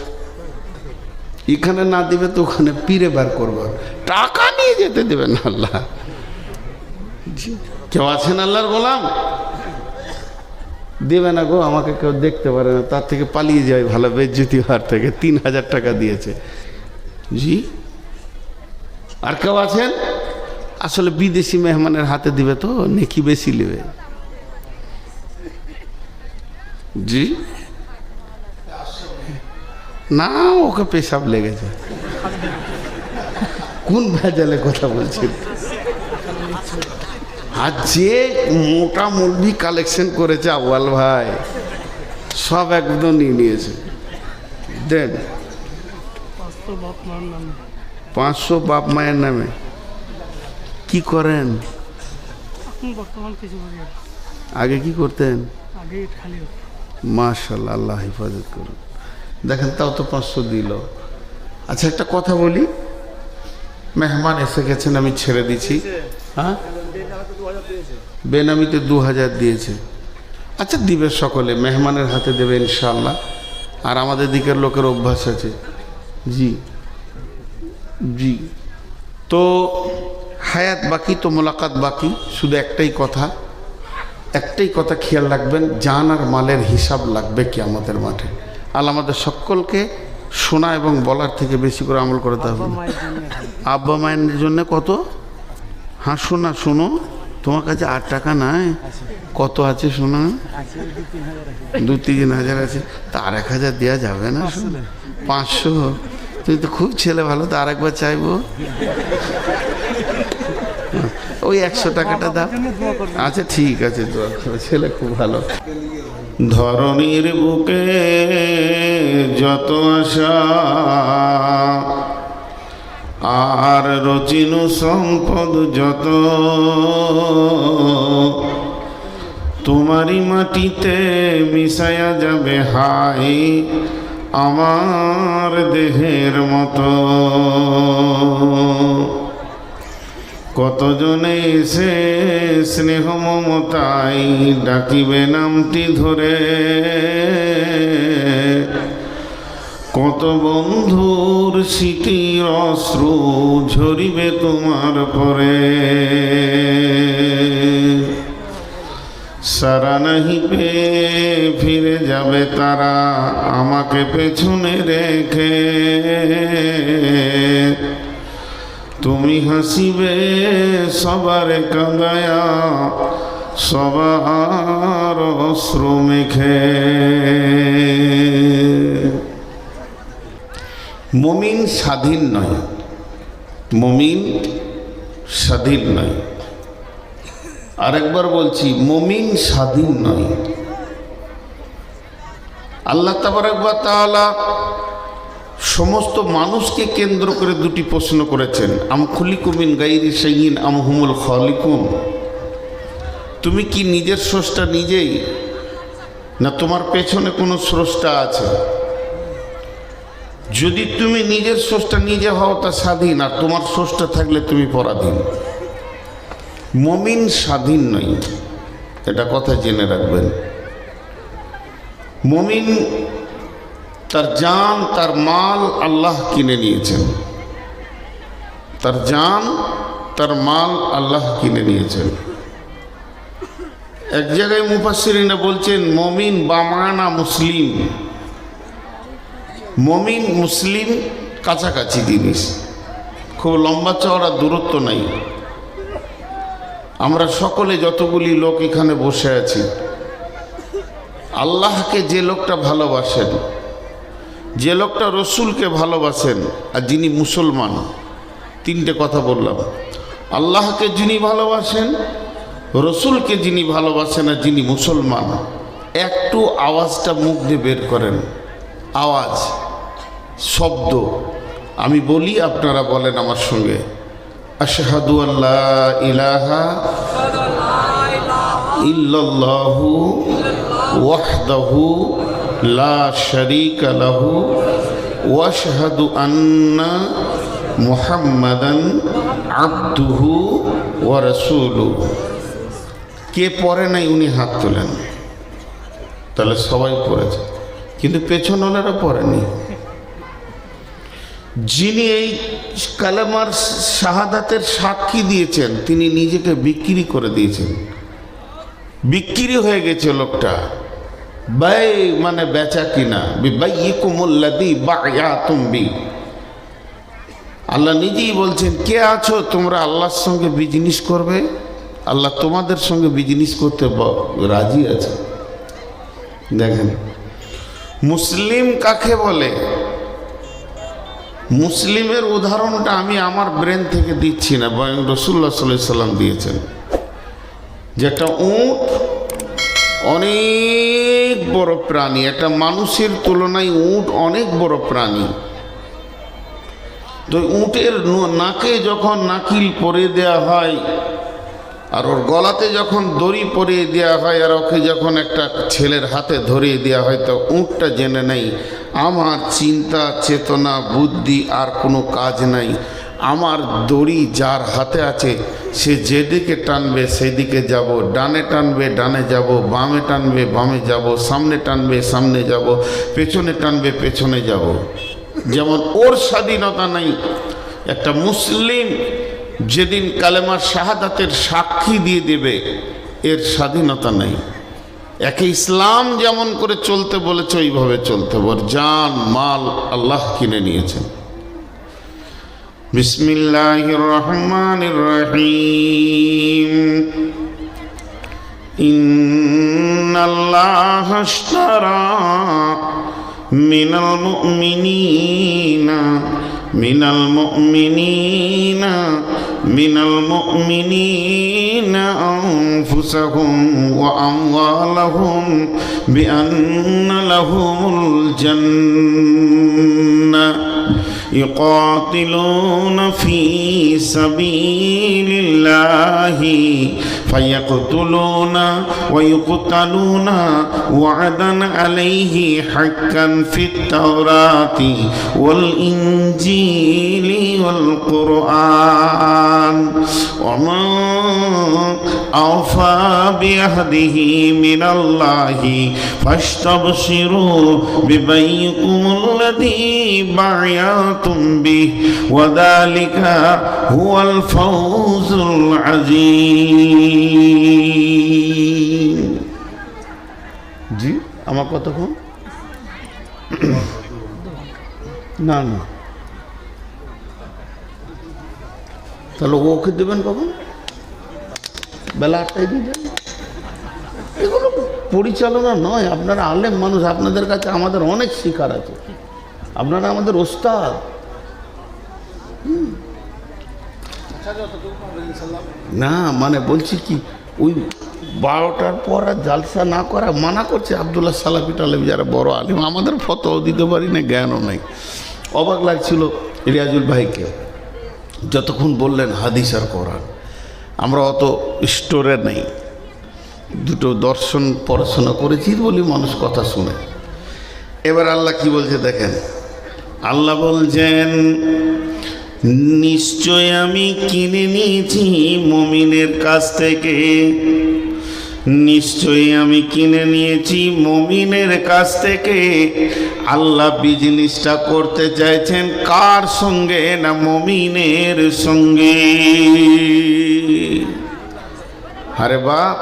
এখানে না দিবে তো ওখানে পিড়ে বার করবে, টাকা নিয়ে যেতে দেবেন আল্লাহ। জি, কেউ আছেন আল্লাহর গোলাম? দেবে না গো, আমাকে কেউ দেখতে পারে না, তার থেকে পালিয়ে যায় ভালো, বেজ্জতি হওয়ার থেকে। 3,000 টাকা দিয়েছে। জি, আর কেউ আছেন? আসলে বিদেশি মেহমানের হাতে দিবে তো নেকি বেশি নেবে। জি না, ওকে পেশাব লেগেছে। কোন ভেজালে কথা বলছেন? আর যে মোটা মৌলভি কালেকশন করেছে আউয়াল ভাই, সব একদম নিয়ে নিয়েছে। দেন 500 বাপ মায়ের নামে। কি করেন? আগে কি করতেন? মাশাআল্লাহ, আল্লাহ হেফাজত করুন। দেখেন, তাও তো 500 দিল। আচ্ছা, একটা কথা বলি, মেহমান এসে গেছেন, আমি ছেড়ে দিচ্ছি। হ্যাঁ, বেনামিতে 2000 দিয়েছে। আচ্ছা, দিবে সকলে, মেহমানের হাতে দেবে ইনশাআল্লাহ। আর আমাদের দিকের লোকের অভ্যাস আছে। জি জি, তো হায়াত বাকি, তো মোলাকাত বাকি। শুধু একটাই কথা খেয়াল রাখবেন, জান আর মালের হিসাব লাগবে কিয়ামতের মাঠে। আল্লাহ আমাদের সকলকে শোনা এবং বলার থেকে বেশি করে আমল করতে হবে। আব্বা মায়ের জন্য কত? হ্যাঁ, শোনো, তোমার কাছে 8 টাকা নাই? কত আছে শোনা? 2-3 হাজার আছে। তা 1000 দেওয়া যাবে না? 500? তুমি তো খুব ছেলে ভালো, তো আরেকবার চাইবো। ওই 100 টাকাটা দাও। আচ্ছা ঠিক আছে, দোয়া করো, ছেলে খুব ভালো। ধরণীর বুকে যত আশা আর রচিনু সম্পদ যত, তোমারই মাটিতে মিশায়া যাবে হাই আমার দেহের মতো। কতজনে এসে স্নেহ মমতাই ডাকিবে নামটি ধরে, কত বন্ধুর স্মৃতির অশ্রু ঝরিবে তোমার পরে। সারা নাহি পেয়ে ফিরে যাবে তারা আমাকে পেছনে রেখে, তুমি হাসিবে সবার কাঁদায়া সবার অশ্রু মেখে। মুমিন স্বাধীন নয়, মুমিন স্বাধীন নয়। আরেকবার বলছি, মুমিন স্বাধীন নয়। আল্লাহ তাবারক ওয়া তাআলা সমস্ত মানুষকে কেন্দ্র করে 2টি প্রশ্ন করেছেন। আম খুলিকু মিন গায়রি শাইইন আম হুমুল খালিকুন। তুমি কি নিজের স্রষ্টা নিজেই, না তোমার পেছনে কোনো স্রষ্টা আছে? যদি তুমি নিজের স্রষ্টা নিজে হও তা স্বাধীন, আর তোমার স্রষ্টা থাকলে তুমি পরাধীন। মুমিন স্বাধীন নয়, এটা কথা জেনে রাখবেন। মুমিন তার জান তার মাল আল্লাহ কিনে নিয়েছেন, তার জান তার মাল আল্লাহ কিনে নিয়েছেন। এক জায়গায় মুফাসসিরিনা বলছেন, মুমিন বামানা মুসলিম। মুমিন মুসলিম কাছাকাছি জিনিস, খুব লম্বা চওড়া দূরত্ব নাই। আমরা সকলে যতগুলি লোক এখানে বসে আছি, আল্লাহকে যে লোকটা ভালোবাসেন, যে লোকটা রসুলকে ভালোবাসেন, আর যিনি মুসলমান, 3টে কথা বললাম। আল্লাহকে যিনি ভালোবাসেন, রসুলকে যিনি ভালোবাসেন, আর যিনি মুসলমান, একটু আওয়াজটা মুখ দিয়ে বের করেন। আওয়াজ, শব্দ আমি বলি, আপনারা বলেন আমার সঙ্গে, আশহাদু আল্লা ইলাহা ইল্লাল্লাহু ওয়াহদাহু লা শারীকা লাহু ওয়া আশহাদু আন্না মুহাম্মাদান আবদুহু ওয়া রাসূলুহু। কে পড়ে নাই উনি হাত তোলেন, তাহলে সবাই পড়েছে, কিন্তু পেছনওয়ালারা পড়েনি। যিনি এই কালেমার শাহাদাতের সাক্ষী দিয়েছেন, তিনি নিজেকে বিক্রি করে দিয়েছেন, বিক্রি হয়ে গেছে লোকটা। বাই মানে বেচা কিনা, বিবাইয়িকুমুল্লাযী বা'য়াতুম বি। আল্লাহ নিজেই বলছেন, কে আছো তোমরা আল্লাহর সঙ্গে বিজনেস করবে, আল্লাহ তোমাদের সঙ্গে বিজনেস করতে রাজি আছে। দেখেন, মুসলিম কাকে বলে? মুসলিমের উদাহরণটা আমি আমার ব্রেন থেকে দিচ্ছি না, বরং রাসূলুল্লাহ সাল্লাল্লাহু আলাইহি সাল্লাম দিয়েছেন। যেটা উট অনেক বড় প্রাণী, একটা মানুষের তুলনায় উট অনেক বড় প্রাণী। তো উটের নাকে যখন নাকিল পরিয়ে দেওয়া হয় আর ওর গলাতে যখন দড়ি পরিয়ে দেওয়া হয় আর ওকে যখন একটা ছেলের হাতে ধরিয়ে দেওয়া হয়, তো উটটা জেনে নেই আমার চিন্তা চেতনা বুদ্ধি আর কোনো কাজ নাই, আমার দড়ি যার হাতে আছে সে যেদিকে টানবে সেদিকে যাব, ডানে টানবে ডানে যাব, বামে টানবে বামে যাব, সামনে টানবে সামনে যাব, পেছনে টানবে পেছনে যাব। যেমন ওর স্বাধীনতা নাই। একটা মুসলিম যেদিন কালেমার শাহাদাতের সাক্ষী দিয়ে দেবে এর স্বাধীনতা নাই। একে ইসলাম যেমন করে চলতে বলেছে ওইভাবে চলতে হবে। জান মাল আল্লাহ কিনে নিয়েছেন। বিসমিল্লাহির রহমানির রহিম। ইন্নাল্লাহা আশতারা মিনাল মুমিনিনা আনফুসাহুম ওয়া আমওয়ালাহুম বিআন্না লাহুমুল জান্নাহ يقاتلون في سبيل الله فيقتلون ويقتلون وعدا عليه حقا في التوراة والإنجيل والقرآن ومن أوفى بعهده من الله فاستبشروا ببيعكم الذي بايعتم به وذلك هو الفوز العظيم। জি আমার কতক্ষণ? না না, তাহলে ওকে দেবেন কখন? বেলা 8টায় দিয়ে যান। এগুলো পরিচালনা নয়। আপনারা আলেম মানুষ, আপনাদের কাছে আমাদের অনেক শিকার আছে। আপনারা আমাদের ওস্তাদ। না মানে বলছি কি, ওই 12টার পর আর জালসা না করা মানা করছে আব্দুল্লাহ সালাফি টালেব, যারা বড় আলিম। আমাদের ফতোয়া দিতে পারি না, জ্ঞানও নাই। অবাক লাগছিল রিয়াজুল ভাইকে যতক্ষণ বললেন হাদিস আর কোরআন। আমরা অত স্টোরে নেই, দুটো দর্শন পড়াশোনা করেছি বলি মানুষ কথা শুনে। এবার আল্লাহ কি বলছে দেখেন। আল্লাহ বলছেন, নিশ্চয় আমি কিনে নিয়েছি মুমিনের কাছ থেকে, নিশ্চয়ই আমি কিনে নিয়েছি মুমিনের কাছ থেকে। আল্লাহ বিজনেসটা করতে চাইছেন কার সঙ্গে? না মুমিনের সঙ্গে। আরে বাপ,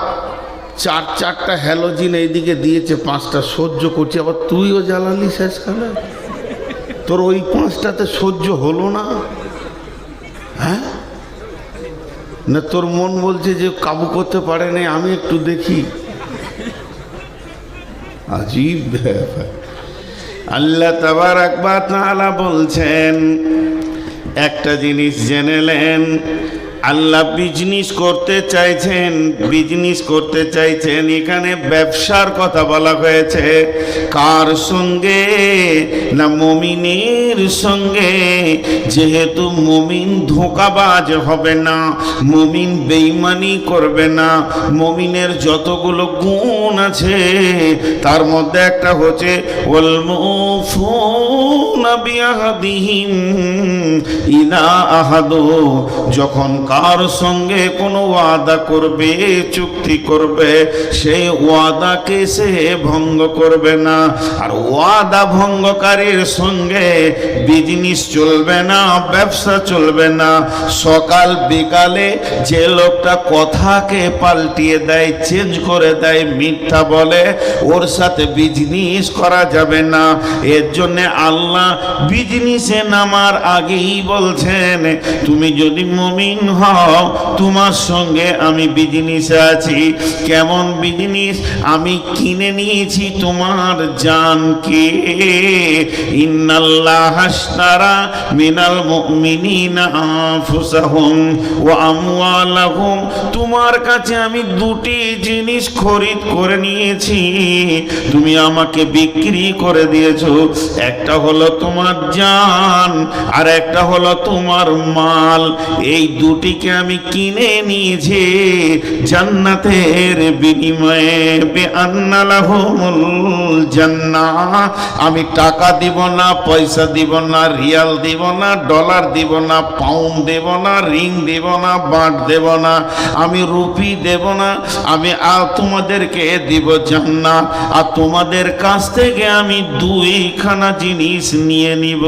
চারটা হ্যালোজিন এইদিকে দিয়েছে, 5টা সহ্য করছি, আবার তুইও জ্বালালি শেষকালে। তোর ওই 5টাতে সহ্য হলো না? হ্যাঁ না, তোর মন বলছে যে কাবু করতে পারে না, আমি একটু দেখি। আজীব ব্যাপার। আল্লাহ তাবারাক ওয়া তাআলা বলছেন, একটা জিনিস জেনেলেন, আল্লাহ বিজনেস করতে চাইছেন। এখানে ব্যবসার কথা বলা হয়েছে। কার সঙ্গে? না মুমিনের সঙ্গে। যেহেতু মুমিন ধোঁকাবাজ হবে না, মুমিন বেঈমানি করবে না। মুমিনের যতগুলো গুণ আছে তার মধ্যে একটা হচ্ছে ওয়াল মুফুনা বিআহদিহিম ইযা আহাদু, যখন কার সঙ্গে কোনো ওয়াদা করবে, চুক্তি করবে, সেই ওয়াদাকে সে ভঙ্গ করবে না। আর ওয়াদা ভঙ্গকারীর সঙ্গে বিজনেস চলবে না, ব্যবসা চলবে না। সকাল বিকালে যে লোকটা কথাকে পাল্টিয়ে দেয়, চেঞ্জ করে দেয়, মিথ্যা বলে, ওর সাথে বিজনেস করা যাবে না। এর জন্য আল্লাহ বিজনেসে নামার আগেই বলছেন, তুমি যদি মুমিন হও, তোমার সঙ্গে আমি বিজনেসে আছি। কেমন বিজনেস? আমি কিনে নিয়েছি তোমার জানকে। ইন্নাল্লাহ আশতারা মিনাল মুমিনিনা আনফুসাহুম ওয়া আমওয়ালাহুম, তোমার কাছে আমি দুটি জিনিস খরিদ করে নিয়েছি, তুমি আমাকে বিক্রি করে দিয়েছো। একটা হলো তোমার জান, আর একটা হলো তোমার মাল। এই দুটিকে আমি কিনে নিয়েছি জান্নাতের বিনিময়ে। বিআন্না লাহুমুল জান্নাহ, আমি টাকা দিব না, পয়সা দিব না, রিয়াল দিব না, ডলার দিব না, পাউন্ড দেব না, রিং দেব না, বাট দেব না, আমি রুপি দেব না, আমি তোমাদেরকে দিব জান্নাত। আর তোমাদের কাছ থেকে আমি দুইখানা জিনিস নিয়ে নিব।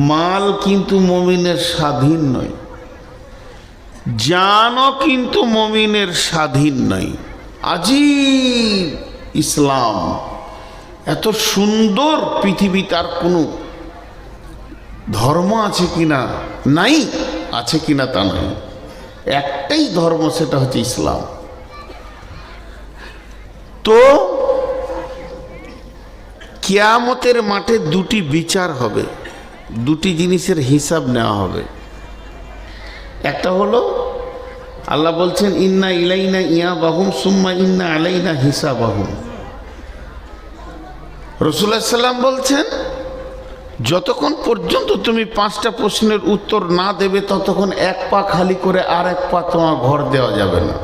মাল কিন্তু মুমিনের স্বাধীন নয়, জানও কিন্তু মুমিনের স্বাধীন নয়। আজীব ইসলাম, এত সুন্দর পৃথিবীতে আর কোনো ধর্ম আছে কিনা? নাই। আছে কিনা তা নাই, একটাই ধর্ম, সেটা হচ্ছে ইসলাম। তো কিয়ামতের মাঠে দুটি বিচার হবে, দুটি জিনিসের হিসাব নেওয়া হবে। একটা হলো আল্লাহ বলছেন ইন্না ইলাইনা ইয়াবাহুম সুম্মা ইন্না আলাইনা হিসাবাহুম। রাসূলুল্লাহ সাল্লাম বলছেন যতক্ষণ পর্যন্ত তুমি 5টা প্রশ্নের উত্তর না দেবে ততক্ষণ এক পা খালি করে আর এক পা তোমার ঘর দেওয়া যাবে না।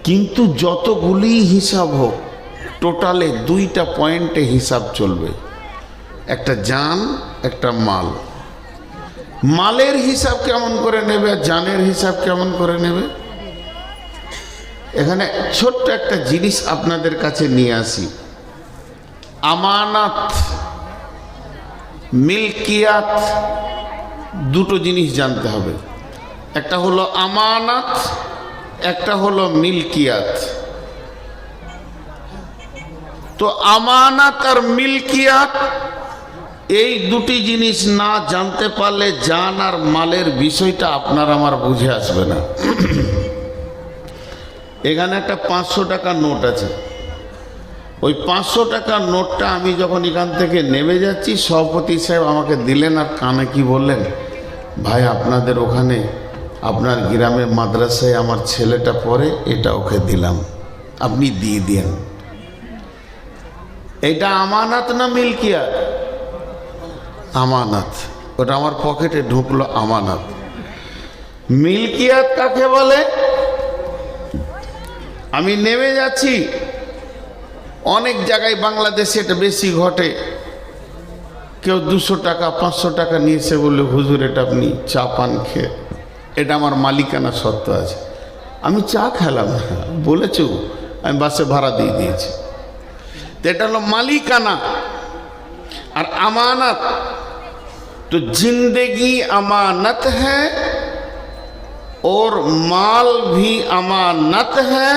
কিন্তু যতগুলি হিসাব হোক, টোটালে 2টা পয়েন্টে হিসাব চলবে, একটা জান, একটা মাল। মালের হিসাব কেমন করে নেবে আর জানের হিসাব কেমন করে নেবে? এখানে ছোট্ট একটা জিনিস আপনাদের কাছে নিয়ে আসি। আমানত, মিলকিয়াত, দুটো জিনিস জানতে হবে। একটা হলো আমানত, একটা হলো মিলকিয়াত। তো আমানত আর মিলকিয়াত এই দুটি জিনিস না জানতে পারলে জান আর মালের বিষয়টা আপনার আমার বুঝে আসবে না। এখানে একটা 500 টাকার নোট আছে। ওই 500 টাকার নোটটা আমি যখন এখান থেকে নেমে যাচ্ছি, সভাপতি সাহেব আমাকে দিলেন আর কানে কি বললেন, ভাই আপনাদের ওখানে আপনার গ্রামে মাদ্রাসায় আমার ছেলেটা পড়ে, এটা ওকে দিলাম, আপনি দিয়ে দেন। এটা আমানত না মিলকিয়াত? আমানত। ওটা আমার পকেটে ঢুকলো, আমানত। মিলকিয়াত কাকে বলে? আমি নেমে যাচ্ছি, অনেক জায়গায় বাংলাদেশে এটা বেশি ঘটে, কেউ 200 টাকা 500 টাকা নিয়েছে বলে হুজুর এটা আপনি চা পান খেয়ে, এটা আমার মালিকানা সত্ত্ব আছে। আমি চা খেলাম, বলেছো, আমি বাসে ভাড়া দিয়ে দিয়েছি। তো এটা হলো মালিকানা। আর আমানত, तो जिंदगी अमानत है और माल भी अमानत है,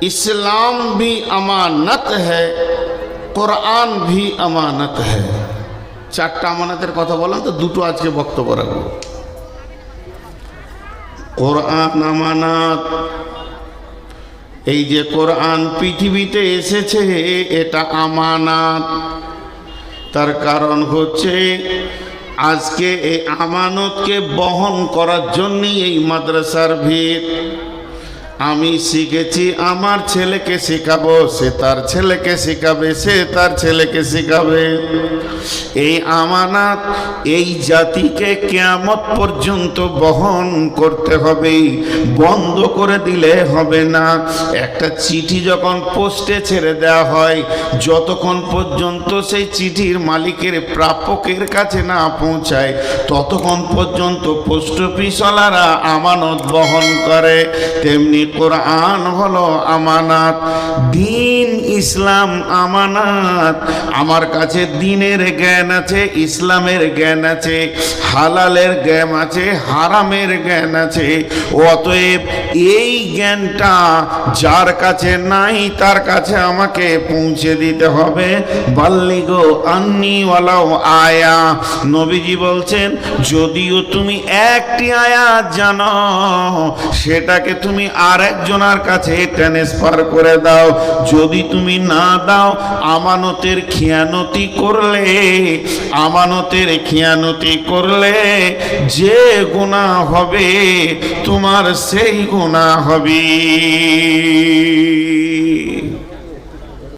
इस्लाम भी अमानत है, कुरान भी अमानत है। 4টা আমানতের কথা বললাম, তো দুটো আজকে বক্তব্য রাখবো। কোরআন আমানত। এই যে কোরআন পৃথিবীতে এসেছে এটা আমানত। তার কারণ হচ্ছে আজকে এই আমানতকে বহন করার জন্যই এই মাদ্রাসার ভিড়। আমি শিখেছি, আমার ছেলেকে শেখাবো, সে তার ছেলেকে শেখাবে, সে তার ছেলেকে শেখাবে। এই আমানত এই জাতিকে কিয়ামত পর্যন্ত বহন করতে হবে, বন্ধ করে দিলে হবে না। একটা চিঠি যখন পোস্টে ছেড়ে দেওয়া হয়, যতক্ষণ পর্যন্ত সেই চিঠির মালিকের প্রাপকের কাছে না পৌঁছায় ততক্ষণ পর্যন্ত পোস্ট অফিসওয়ালারা আমানত বহন করে। তেমনি কোরআন হলো আমানাত, দিন ইসলাম আমানাত। আমার কাছে দিনের জ্ঞান আছে, ইসলামের জ্ঞান আছে, হালালের জ্ঞান আছে, হারামের জ্ঞান আছে। অতএব এই জ্ঞানটা যার কাছে নাই তার কাছে আমাকে পৌঁছে দিতে হবে। বাল্লিগো আন্নি ওয়ালাউ আয়া। নবীজি বলছেন, যদিও তুমি একটি আয়াত জানো, সেটাকে তুমি আরেকজনের কাছে ট্রান্সফার করে দাও। যদি তুমি না দাও, আমানতের খিয়ানতি করলে, আমানতের খিয়ানতি করলে যে গুনাহ হবে তোমার সেই গুনাহ হবে।